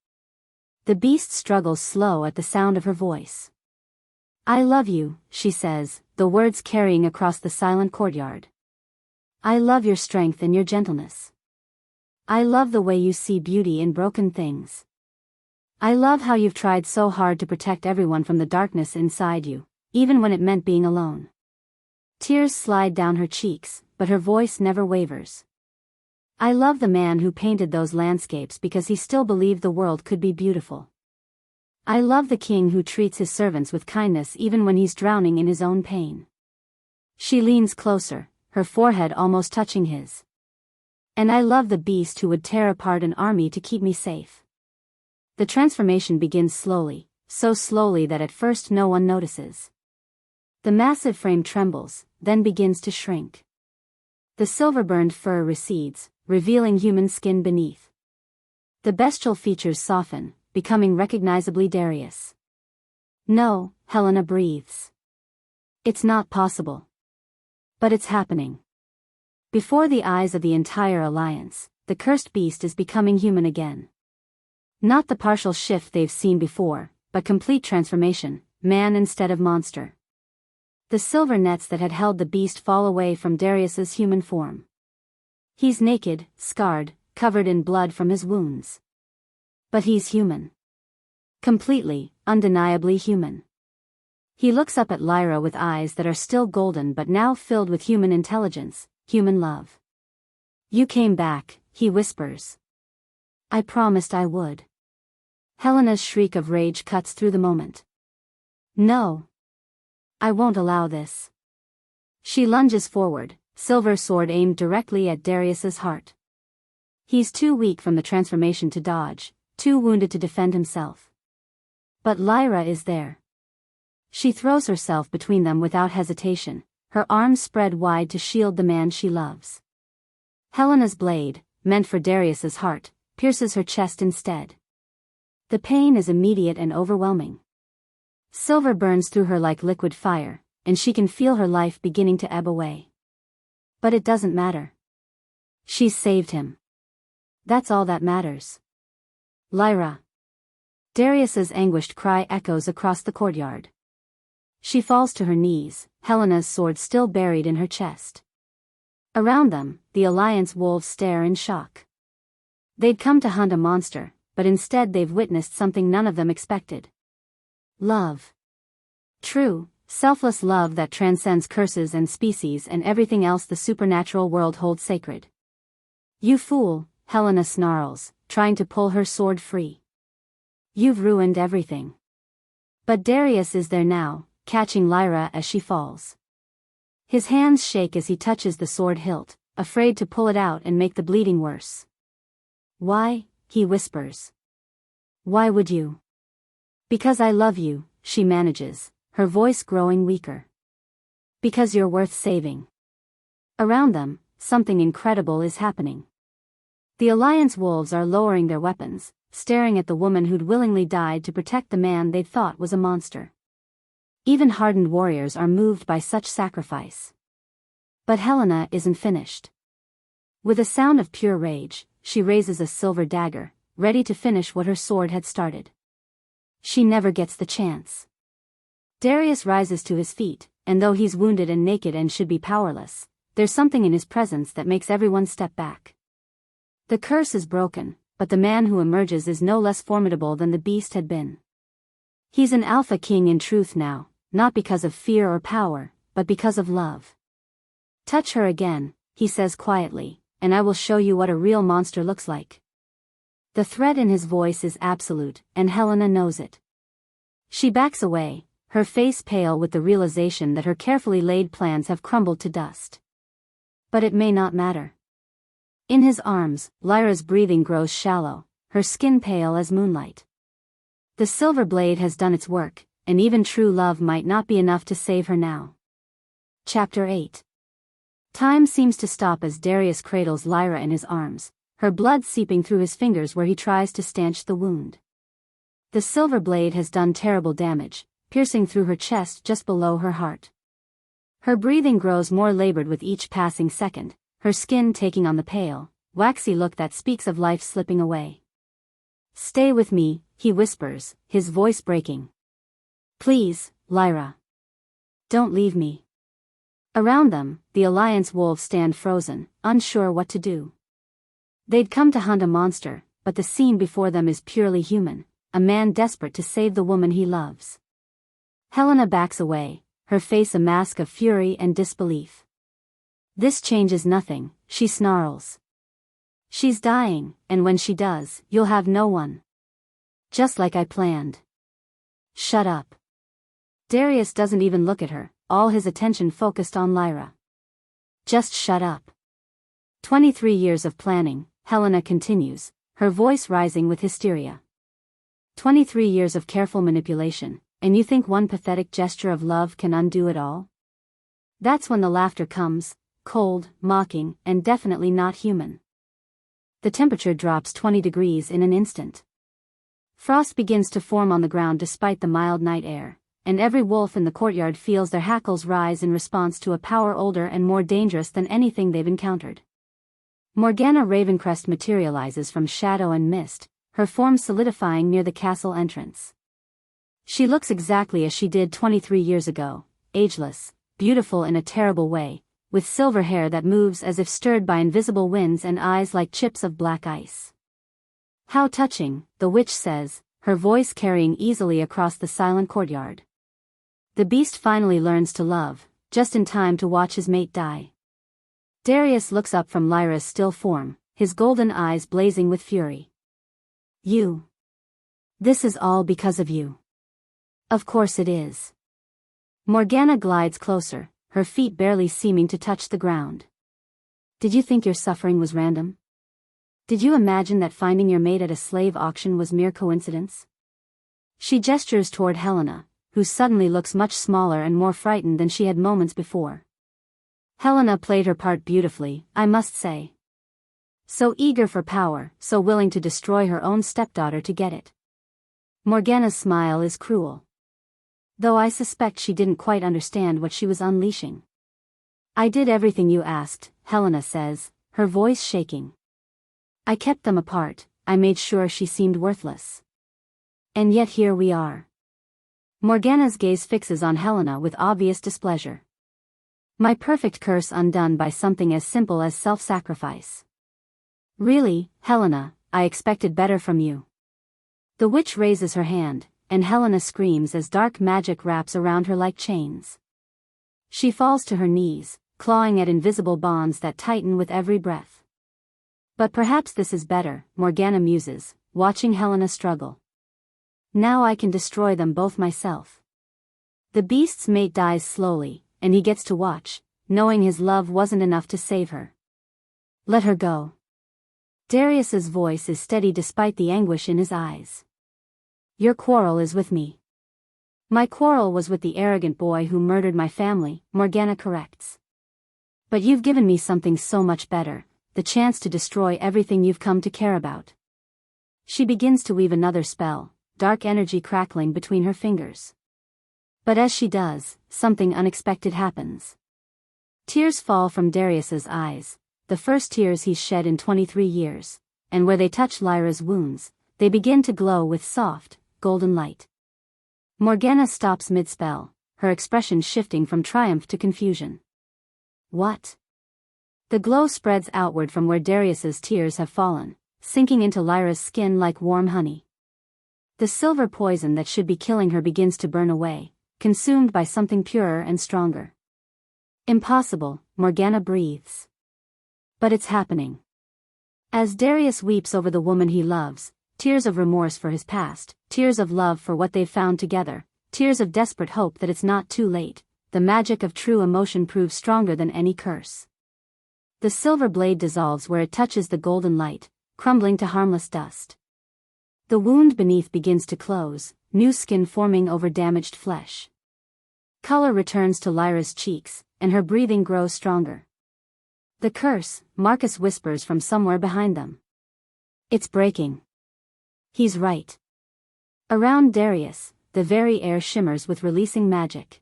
The beast struggles slow at the sound of her voice. I love you, she says, the words carrying across the silent courtyard. I love your strength and your gentleness. I love the way you see beauty in broken things. I love how you've tried so hard to protect everyone from the darkness inside you, even when it meant being alone. Tears slide down her cheeks, but her voice never wavers. I love the man who painted those landscapes because he still believed the world could be beautiful. I love the king who treats his servants with kindness even when he's drowning in his own pain. She leans closer, her forehead almost touching his. And I love the beast who would tear apart an army to keep me safe. The transformation begins slowly, so slowly that at first no one notices. The massive frame trembles, then begins to shrink. The silver-burned fur recedes, revealing human skin beneath. The bestial features soften, becoming recognizably Darius. No, Helena breathes. It's not possible. But it's happening. Before the eyes of the entire alliance, the cursed beast is becoming human again. Not the partial shift they've seen before, but complete transformation, man instead of monster. The silver nets that had held the beast fall away from Darius's human form. He's naked, scarred, covered in blood from his wounds. But he's human. Completely, undeniably human. He looks up at Lyra with eyes that are still golden but now filled with human intelligence, human love. You came back, he whispers. I promised I would. Helena's shriek of rage cuts through the moment. No. I won't allow this. She lunges forward, silver sword aimed directly at Darius's heart. He's too weak from the transformation to dodge, too wounded to defend himself. But Lyra is there. She throws herself between them without hesitation, her arms spread wide to shield the man she loves. Helena's blade, meant for Darius's heart, pierces her chest instead. The pain is immediate and overwhelming. Silver burns through her like liquid fire, and she can feel her life beginning to ebb away. But it doesn't matter. She's saved him. That's all that matters. Lyra. Darius's anguished cry echoes across the courtyard. She falls to her knees, Helena's sword still buried in her chest. Around them, the Alliance wolves stare in shock. They'd come to hunt a monster, but instead they've witnessed something none of them expected. Love. True, selfless love that transcends curses and species and everything else the supernatural world holds sacred. You fool, Helena snarls, trying to pull her sword free. You've ruined everything. But Darius is there now, catching Lyra as she falls. His hands shake as he touches the sword hilt, afraid to pull it out and make the bleeding worse. Why? He whispers. Why would you? Because I love you, she manages, her voice growing weaker. Because you're worth saving. Around them, something incredible is happening. The Alliance wolves are lowering their weapons, staring at the woman who'd willingly died to protect the man they'd thought was a monster. Even hardened warriors are moved by such sacrifice. But Helena isn't finished. With a sound of pure rage, she raises a silver dagger, ready to finish what her sword had started. She never gets the chance. Darius rises to his feet, and though he's wounded and naked and should be powerless, there's something in his presence that makes everyone step back. The curse is broken, but the man who emerges is no less formidable than the beast had been. He's an alpha king in truth now, not because of fear or power, but because of love. Touch her again, he says quietly, and I will show you what a real monster looks like. The threat in his voice is absolute, and Helena knows it. She backs away, her face pale with the realization that her carefully laid plans have crumbled to dust. But it may not matter. In his arms, Lyra's breathing grows shallow, her skin pale as moonlight. The silver blade has done its work, and even true love might not be enough to save her now. Chapter 8. Time seems to stop as Darius cradles Lyra in his arms, her blood seeping through his fingers where he tries to stanch the wound. The silver blade has done terrible damage, piercing through her chest just below her heart. Her breathing grows more labored with each passing second, her skin taking on the pale, waxy look that speaks of life slipping away. Stay with me, he whispers, his voice breaking. Please, Lyra. Don't leave me. Around them, the Alliance wolves stand frozen, unsure what to do. They'd come to hunt a monster, but the scene before them is purely human, a man desperate to save the woman he loves. Helena backs away, her face a mask of fury and disbelief. This changes nothing, she snarls. She's dying, and when she does, you'll have no one. Just like I planned. Shut up. Darius doesn't even look at her, all his attention focused on Lyra. Just shut up. 23 years of planning, Helena continues, her voice rising with hysteria. 23 years of careful manipulation, and you think one pathetic gesture of love can undo it all? That's when the laughter comes, cold, mocking, and definitely not human. The temperature drops 20 degrees in an instant. Frost begins to form on the ground despite the mild night air, and every wolf in the courtyard feels their hackles rise in response to a power older and more dangerous than anything they've encountered. Morgana Ravencrest materializes from shadow and mist, her form solidifying near the castle entrance. She looks exactly as she did 23 years ago, ageless, beautiful in a terrible way, with silver hair that moves as if stirred by invisible winds and eyes like chips of black ice. "How touching," the witch says, her voice carrying easily across the silent courtyard. The beast finally learns to love, just in time to watch his mate die. Darius looks up from Lyra's still form, his golden eyes blazing with fury. "You. This is all because of you." "Of course it is." Morgana glides closer, her feet barely seeming to touch the ground. "Did you think your suffering was random? Did you imagine that finding your mate at a slave auction was mere coincidence?" She gestures toward Helena, who suddenly looks much smaller and more frightened than she had moments before. Helena played her part beautifully, I must say. So eager for power, so willing to destroy her own stepdaughter to get it. Morgana's smile is cruel. Though I suspect she didn't quite understand what she was unleashing. "I did everything you asked," Helena says, her voice shaking. "I kept them apart, I made sure she seemed worthless. And yet here we are." Morgana's gaze fixes on Helena with obvious displeasure. "My perfect curse undone by something as simple as self-sacrifice. Really, Helena, I expected better from you." The witch raises her hand, and Helena screams as dark magic wraps around her like chains. She falls to her knees, clawing at invisible bonds that tighten with every breath. "But perhaps this is better," Morgana muses, watching Helena struggle. "Now I can destroy them both myself." The beast's mate dies slowly, and he gets to watch, knowing his love wasn't enough to save her. "Let her go." Darius's voice is steady despite the anguish in his eyes. "Your quarrel is with me." "My quarrel was with the arrogant boy who murdered my family," Morgana corrects. "But you've given me something so much better, the chance to destroy everything you've come to care about." She begins to weave another spell, dark energy crackling between her fingers. But as she does, something unexpected happens. Tears fall from Darius's eyes, the first tears he's shed in 23 years, and where they touch Lyra's wounds, they begin to glow with soft, golden light. Morgana stops mid-spell, her expression shifting from triumph to confusion. "What?" The glow spreads outward from where Darius's tears have fallen, sinking into Lyra's skin like warm honey. The silver poison that should be killing her begins to burn away, consumed by something purer and stronger. "Impossible," Morgana breathes. But it's happening. As Darius weeps over the woman he loves, tears of remorse for his past, tears of love for what they've found together, tears of desperate hope that it's not too late, the magic of true emotion proves stronger than any curse. The silver blade dissolves where it touches the golden light, crumbling to harmless dust. The wound beneath begins to close, new skin forming over damaged flesh. Color returns to Lyra's cheeks, and her breathing grows stronger. "The curse," Marcus whispers from somewhere behind them. "It's breaking." He's right. Around Darius, the very air shimmers with releasing magic.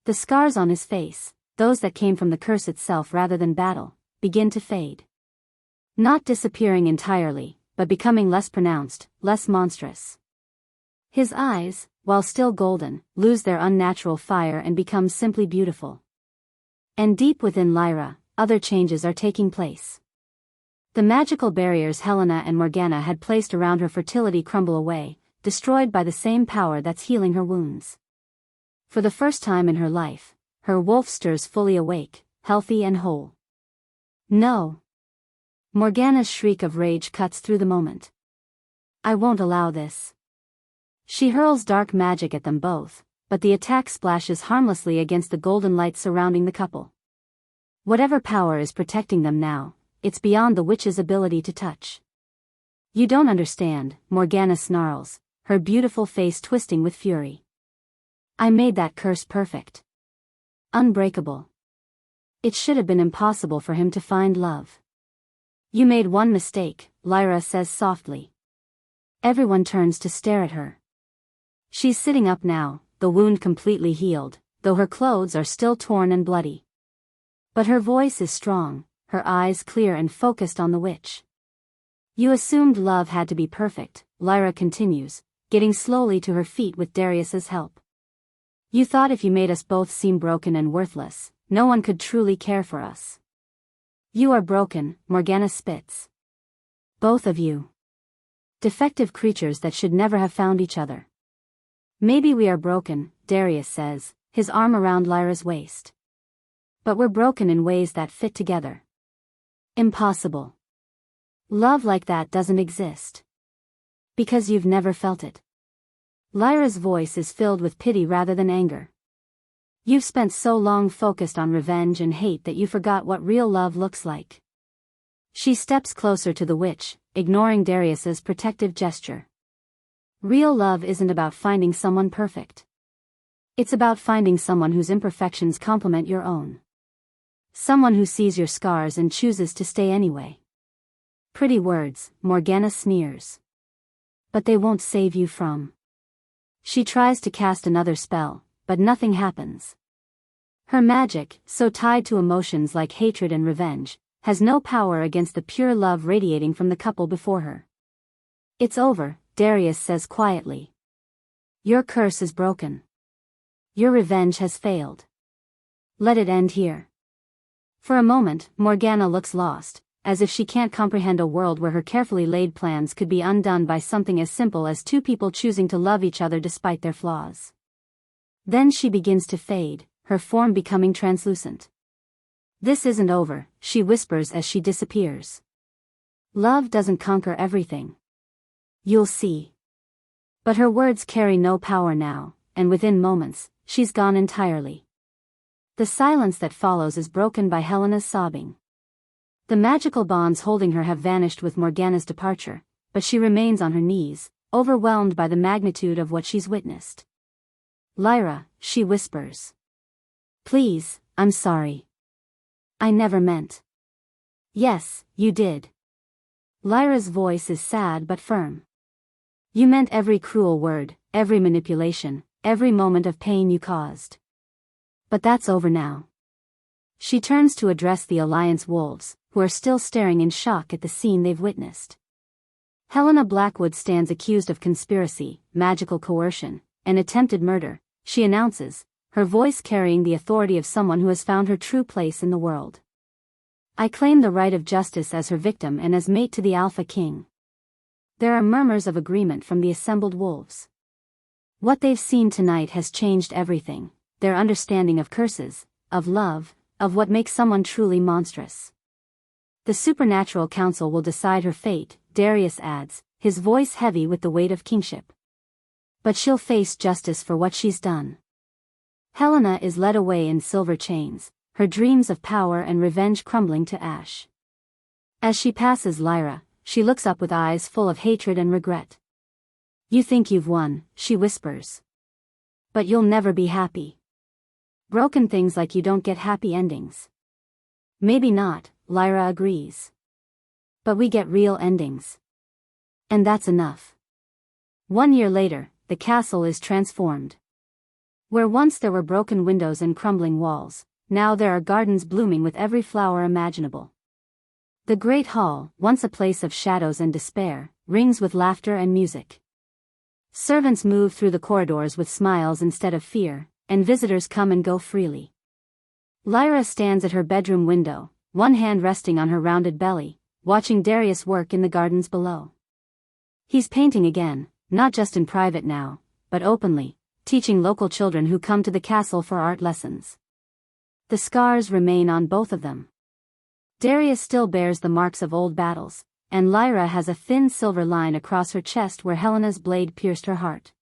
The scars on his face, those that came from the curse itself rather than battle, begin to fade. Not disappearing entirely, but becoming less pronounced, less monstrous. His eyes, while still golden, lose their unnatural fire and become simply beautiful. And deep within Lyra, other changes are taking place. The magical barriers Helena and Morgana had placed around her fertility crumble away, destroyed by the same power that's healing her wounds. For the first time in her life, her wolf stirs fully awake, healthy and whole. "No!" Morgana's shriek of rage cuts through the moment. "I won't allow this." She hurls dark magic at them both, but the attack splashes harmlessly against the golden light surrounding the couple. Whatever power is protecting them now, it's beyond the witch's ability to touch. "You don't understand," Morgana snarls, her beautiful face twisting with fury. "I made that curse perfect. Unbreakable. It should have been impossible for him to find love." "You made one mistake," Lyra says softly. Everyone turns to stare at her. She's sitting up now, the wound completely healed, though her clothes are still torn and bloody. But her voice is strong, her eyes clear and focused on the witch. You assumed love had to be perfect, Lyra continues, getting slowly to her feet with Darius's help. You thought if you made us both seem broken and worthless, no one could truly care for us. You are broken, Morgana spits. Both of you. Defective creatures that should never have found each other. Maybe we are broken, Darius says, his arm around Lyra's waist. But we're broken in ways that fit together. Impossible. Love like that doesn't exist. Because you've never felt it. Lyra's voice is filled with pity rather than anger. You've spent so long focused on revenge and hate that you forgot what real love looks like. She steps closer to the witch, ignoring Darius's protective gesture. Real love isn't about finding someone perfect. It's about finding someone whose imperfections complement your own. Someone who sees your scars and chooses to stay anyway. Pretty words, Morgana sneers. But they won't save you from. She tries to cast another spell, but nothing happens. Her magic, so tied to emotions like hatred and revenge, has no power against the pure love radiating from the couple before her. It's over, Darius says quietly. Your curse is broken. Your revenge has failed. Let it end here. For a moment, Morgana looks lost, as if she can't comprehend a world where her carefully laid plans could be undone by something as simple as two people choosing to love each other despite their flaws. Then she begins to fade, her form becoming translucent. This isn't over, she whispers as she disappears. Love doesn't conquer everything. You'll see. But her words carry no power now, and within moments, she's gone entirely. The silence that follows is broken by Helena's sobbing. The magical bonds holding her have vanished with Morgana's departure, but she remains on her knees, overwhelmed by the magnitude of what she's witnessed. Lyra, she whispers. Please, I'm sorry. I never meant. Yes, you did. Lyra's voice is sad but firm. You meant every cruel word, every manipulation, every moment of pain you caused. But that's over now. She turns to address the Alliance wolves, who are still staring in shock at the scene they've witnessed. Helena Blackwood stands accused of conspiracy, magical coercion, and attempted murder, she announces, her voice carrying the authority of someone who has found her true place in the world. I claim the right of justice as her victim and as mate to the Alpha King. There are murmurs of agreement from the assembled wolves. What they've seen tonight has changed everything, their understanding of curses, of love, of what makes someone truly monstrous. The Supernatural Council will decide her fate, Darius adds, his voice heavy with the weight of kingship. But she'll face justice for what she's done. Helena is led away in silver chains, her dreams of power and revenge crumbling to ash. As she passes Lyra, she looks up with eyes full of hatred and regret. You think you've won, she whispers. But you'll never be happy. Broken things like you don't get happy endings. Maybe not, Lyra agrees. But we get real endings. And that's enough. 1 year later, the castle is transformed. Where once there were broken windows and crumbling walls, now there are gardens blooming with every flower imaginable. The Great Hall, once a place of shadows and despair, rings with laughter and music. Servants move through the corridors with smiles instead of fear, and visitors come and go freely. Lyra stands at her bedroom window, one hand resting on her rounded belly, watching Darius work in the gardens below. He's painting again, not just in private now, but openly, teaching local children who come to the castle for art lessons. The scars remain on both of them. Darius still bears the marks of old battles, and Lyra has a thin silver line across her chest where Helena's blade pierced her heart.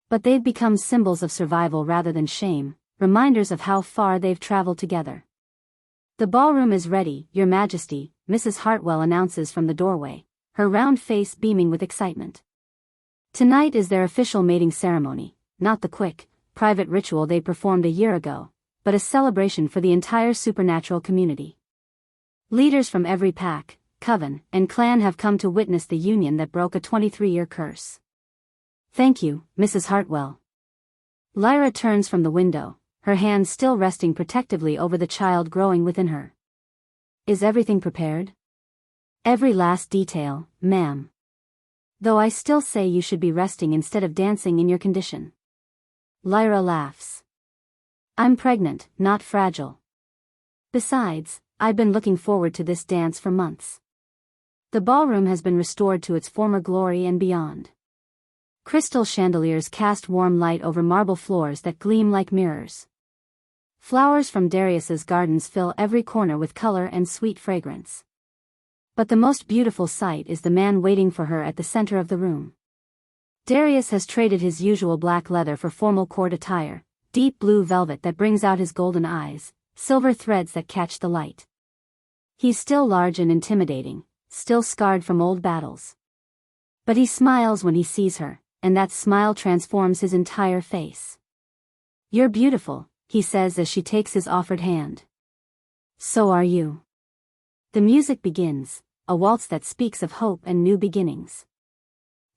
But they've become symbols of survival rather than shame, reminders of how far they've traveled together. The ballroom is ready, Your Majesty, Mrs. Hartwell announces from the doorway, her round face beaming with excitement. Tonight is their official mating ceremony, not the quick, private ritual they performed a year ago, but a celebration for the entire supernatural community. Leaders from every pack, coven, and clan have come to witness the union that broke a 23-year curse. Thank you, Mrs. Hartwell. Lyra turns from the window, her hands still resting protectively over the child growing within her. Is everything prepared? Every last detail, ma'am. Though I still say you should be resting instead of dancing in your condition. Lyra laughs. I'm pregnant, not fragile. Besides, I've been looking forward to this dance for months. The ballroom has been restored to its former glory and beyond. Crystal chandeliers cast warm light over marble floors that gleam like mirrors. Flowers from Darius's gardens fill every corner with color and sweet fragrance. But the most beautiful sight is the man waiting for her at the center of the room. Darius has traded his usual black leather for formal court attire, deep blue velvet that brings out his golden eyes, silver threads that catch the light. He's still large and intimidating, still scarred from old battles. But he smiles when he sees her, and that smile transforms his entire face. You're beautiful, he says as she takes his offered hand. So are you. The music begins, a waltz that speaks of hope and new beginnings.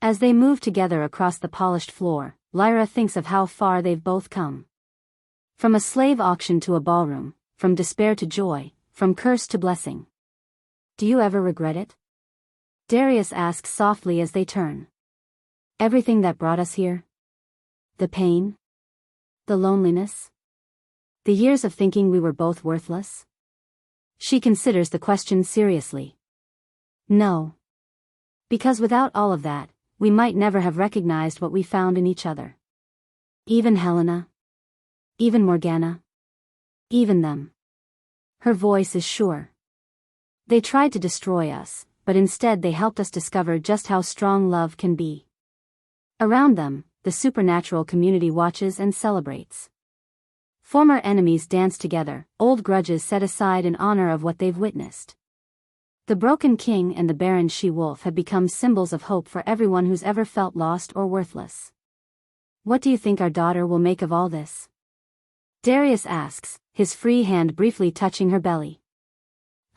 As they move together across the polished floor, Lyra thinks of how far they've both come. From a slave auction to a ballroom, from despair to joy, from curse to blessing. Do you ever regret it? Darius asks softly as they turn. Everything that brought us here? The pain? The loneliness? The years of thinking we were both worthless? She considers the question seriously. No. Because without all of that, we might never have recognized what we found in each other. Even Helena. Even Morgana. Even them. Her voice is sure. They tried to destroy us, but instead they helped us discover just how strong love can be. Around them, the supernatural community watches and celebrates. Former enemies dance together, old grudges set aside in honor of what they've witnessed. The broken king and the barren she-wolf have become symbols of hope for everyone who's ever felt lost or worthless. What do you think our daughter will make of all this? Darius asks, his free hand briefly touching her belly.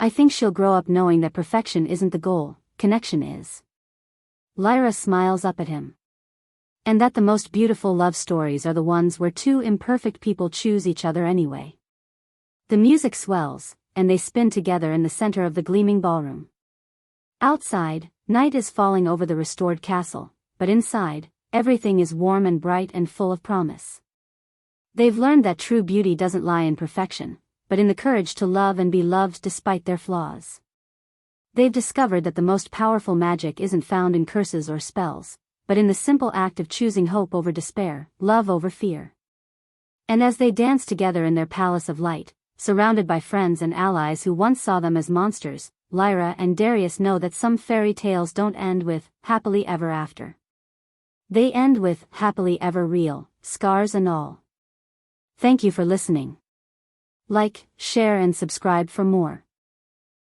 I think she'll grow up knowing that perfection isn't the goal, connection is. Lyra smiles up at him. And that the most beautiful love stories are the ones where two imperfect people choose each other anyway. The music swells, and they spin together in the center of the gleaming ballroom. Outside, night is falling over the restored castle, but inside, everything is warm and bright and full of promise. They've learned that true beauty doesn't lie in perfection, but in the courage to love and be loved despite their flaws. They've discovered that the most powerful magic isn't found in curses or spells, but in the simple act of choosing hope over despair, love over fear. And as they dance together in their palace of light, surrounded by friends and allies who once saw them as monsters, Lyra and Darius know that some fairy tales don't end with happily ever after. They end with happily ever real, scars and all. Thank you for listening. Like, share and subscribe for more.